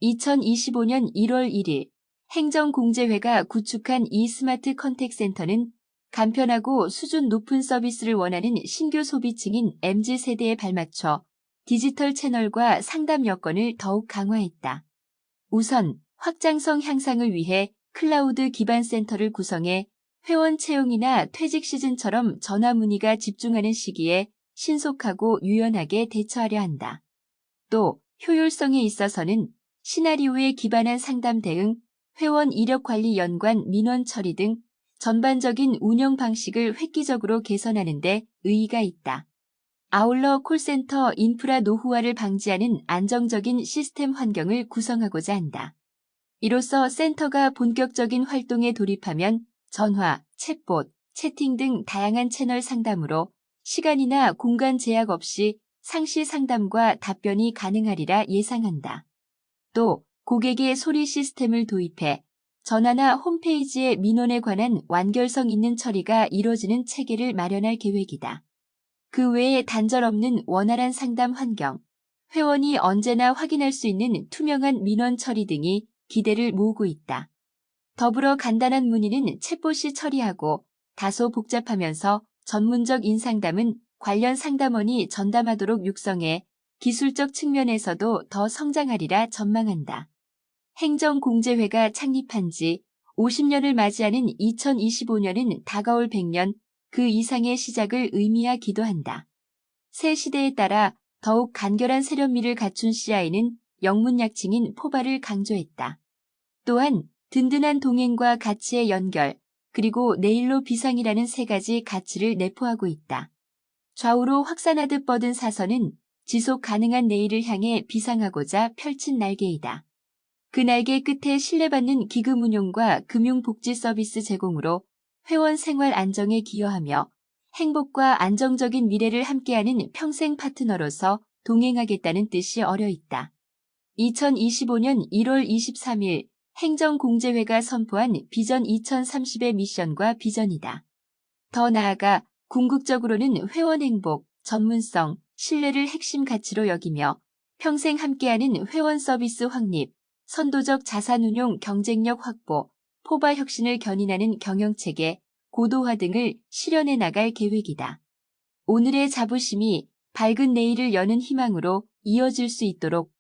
2025년 1월 1일 행정공제회가 구축한 이 스마트 컨택센터는 간편하고 수준 높은 서비스를 원하는 신규 소비층인 MZ세대에 발맞춰 디지털 채널과 상담 여건을 더욱 강화했다. 우선 확장성 향상을 위해 클라우드 기반 센터를 구성해 회원 채용이나 퇴직 시즌처럼 전화 문의가 집중하는 시기에 신속하고 유연하게 대처하려 한다. 또 효율성에 있어서는 시나리오에 기반한 상담 대응, 회원 이력 관리 연관 민원 처리 등 전반적인 운영 방식을 획기적으로 개선하는 데 의의가 있다. 아울러 콜센터 인프라 노후화를 방지하는 안정적인 시스템 환경을 구성하고자 한다. 이로써 센터가 본격적인 활동에 돌입하면 전화, 챗봇, 채팅 등 다양한 채널 상담으로 시간이나 공간 제약 없이 상시 상담과 답변이 가능하리라 예상한다. 또 고객의 소리 시스템을 도입해 전화나 홈페이지의 민원에 관한 완결성 있는 처리가 이뤄지는 체계를 마련할 계획이다. 그 외에 단절 없는 원활한 상담 환경, 회원이 언제나 확인할 수 있는 투명한 민원 처리 등이 기대를 모으고 있다. 더불어 간단한 문의는 챗봇이 처리하고 다소 복잡하면서 전문적 인상담은 관련 상담원이 전담하도록 육성해 기술적 측면에서도 더 성장하리라 전망한다. 행정공제회가 창립한 지 50년을 맞이하는 2025년은 다가올 100년 그 이상의 시작을 의미하기도 한다. 새 시대에 따라 더욱 간결한 세련미를 갖춘 CI는 영문약칭인 포바를 강조했다. 또한 든든한 동행과 가치의 연결, 그리고 내일로 비상이라는 세 가지 가치를 내포하고 있다. 좌우로 확산하듯 뻗은 사선은 지속 가능한 내일을 향해 비상하고자 펼친 날개이다. 그 날개 끝에 신뢰받는 기금 운용과 금융복지 서비스 제공으로 회원 생활 안정에 기여하며 행복과 안정적인 미래를 함께하는 평생 파트너로서 동행하겠다는 뜻이 어려 있다. 2025년 1월 23일 행정공제회가 선포한 비전 2030의 미션과 비전이다. 더 나아가 궁극적으로는 회원 행복, 전문성, 신뢰를 핵심 가치로 여기며 평생 함께하는 회원 서비스 확립, 선도적 자산운용 경쟁력 확보, 포바 혁신을 견인하는 경영체계, 고도화 등을 실현해 나갈 계획이다. 오늘의 자부심이 밝은 내일을 여는 희망으로 이어질 수 있도록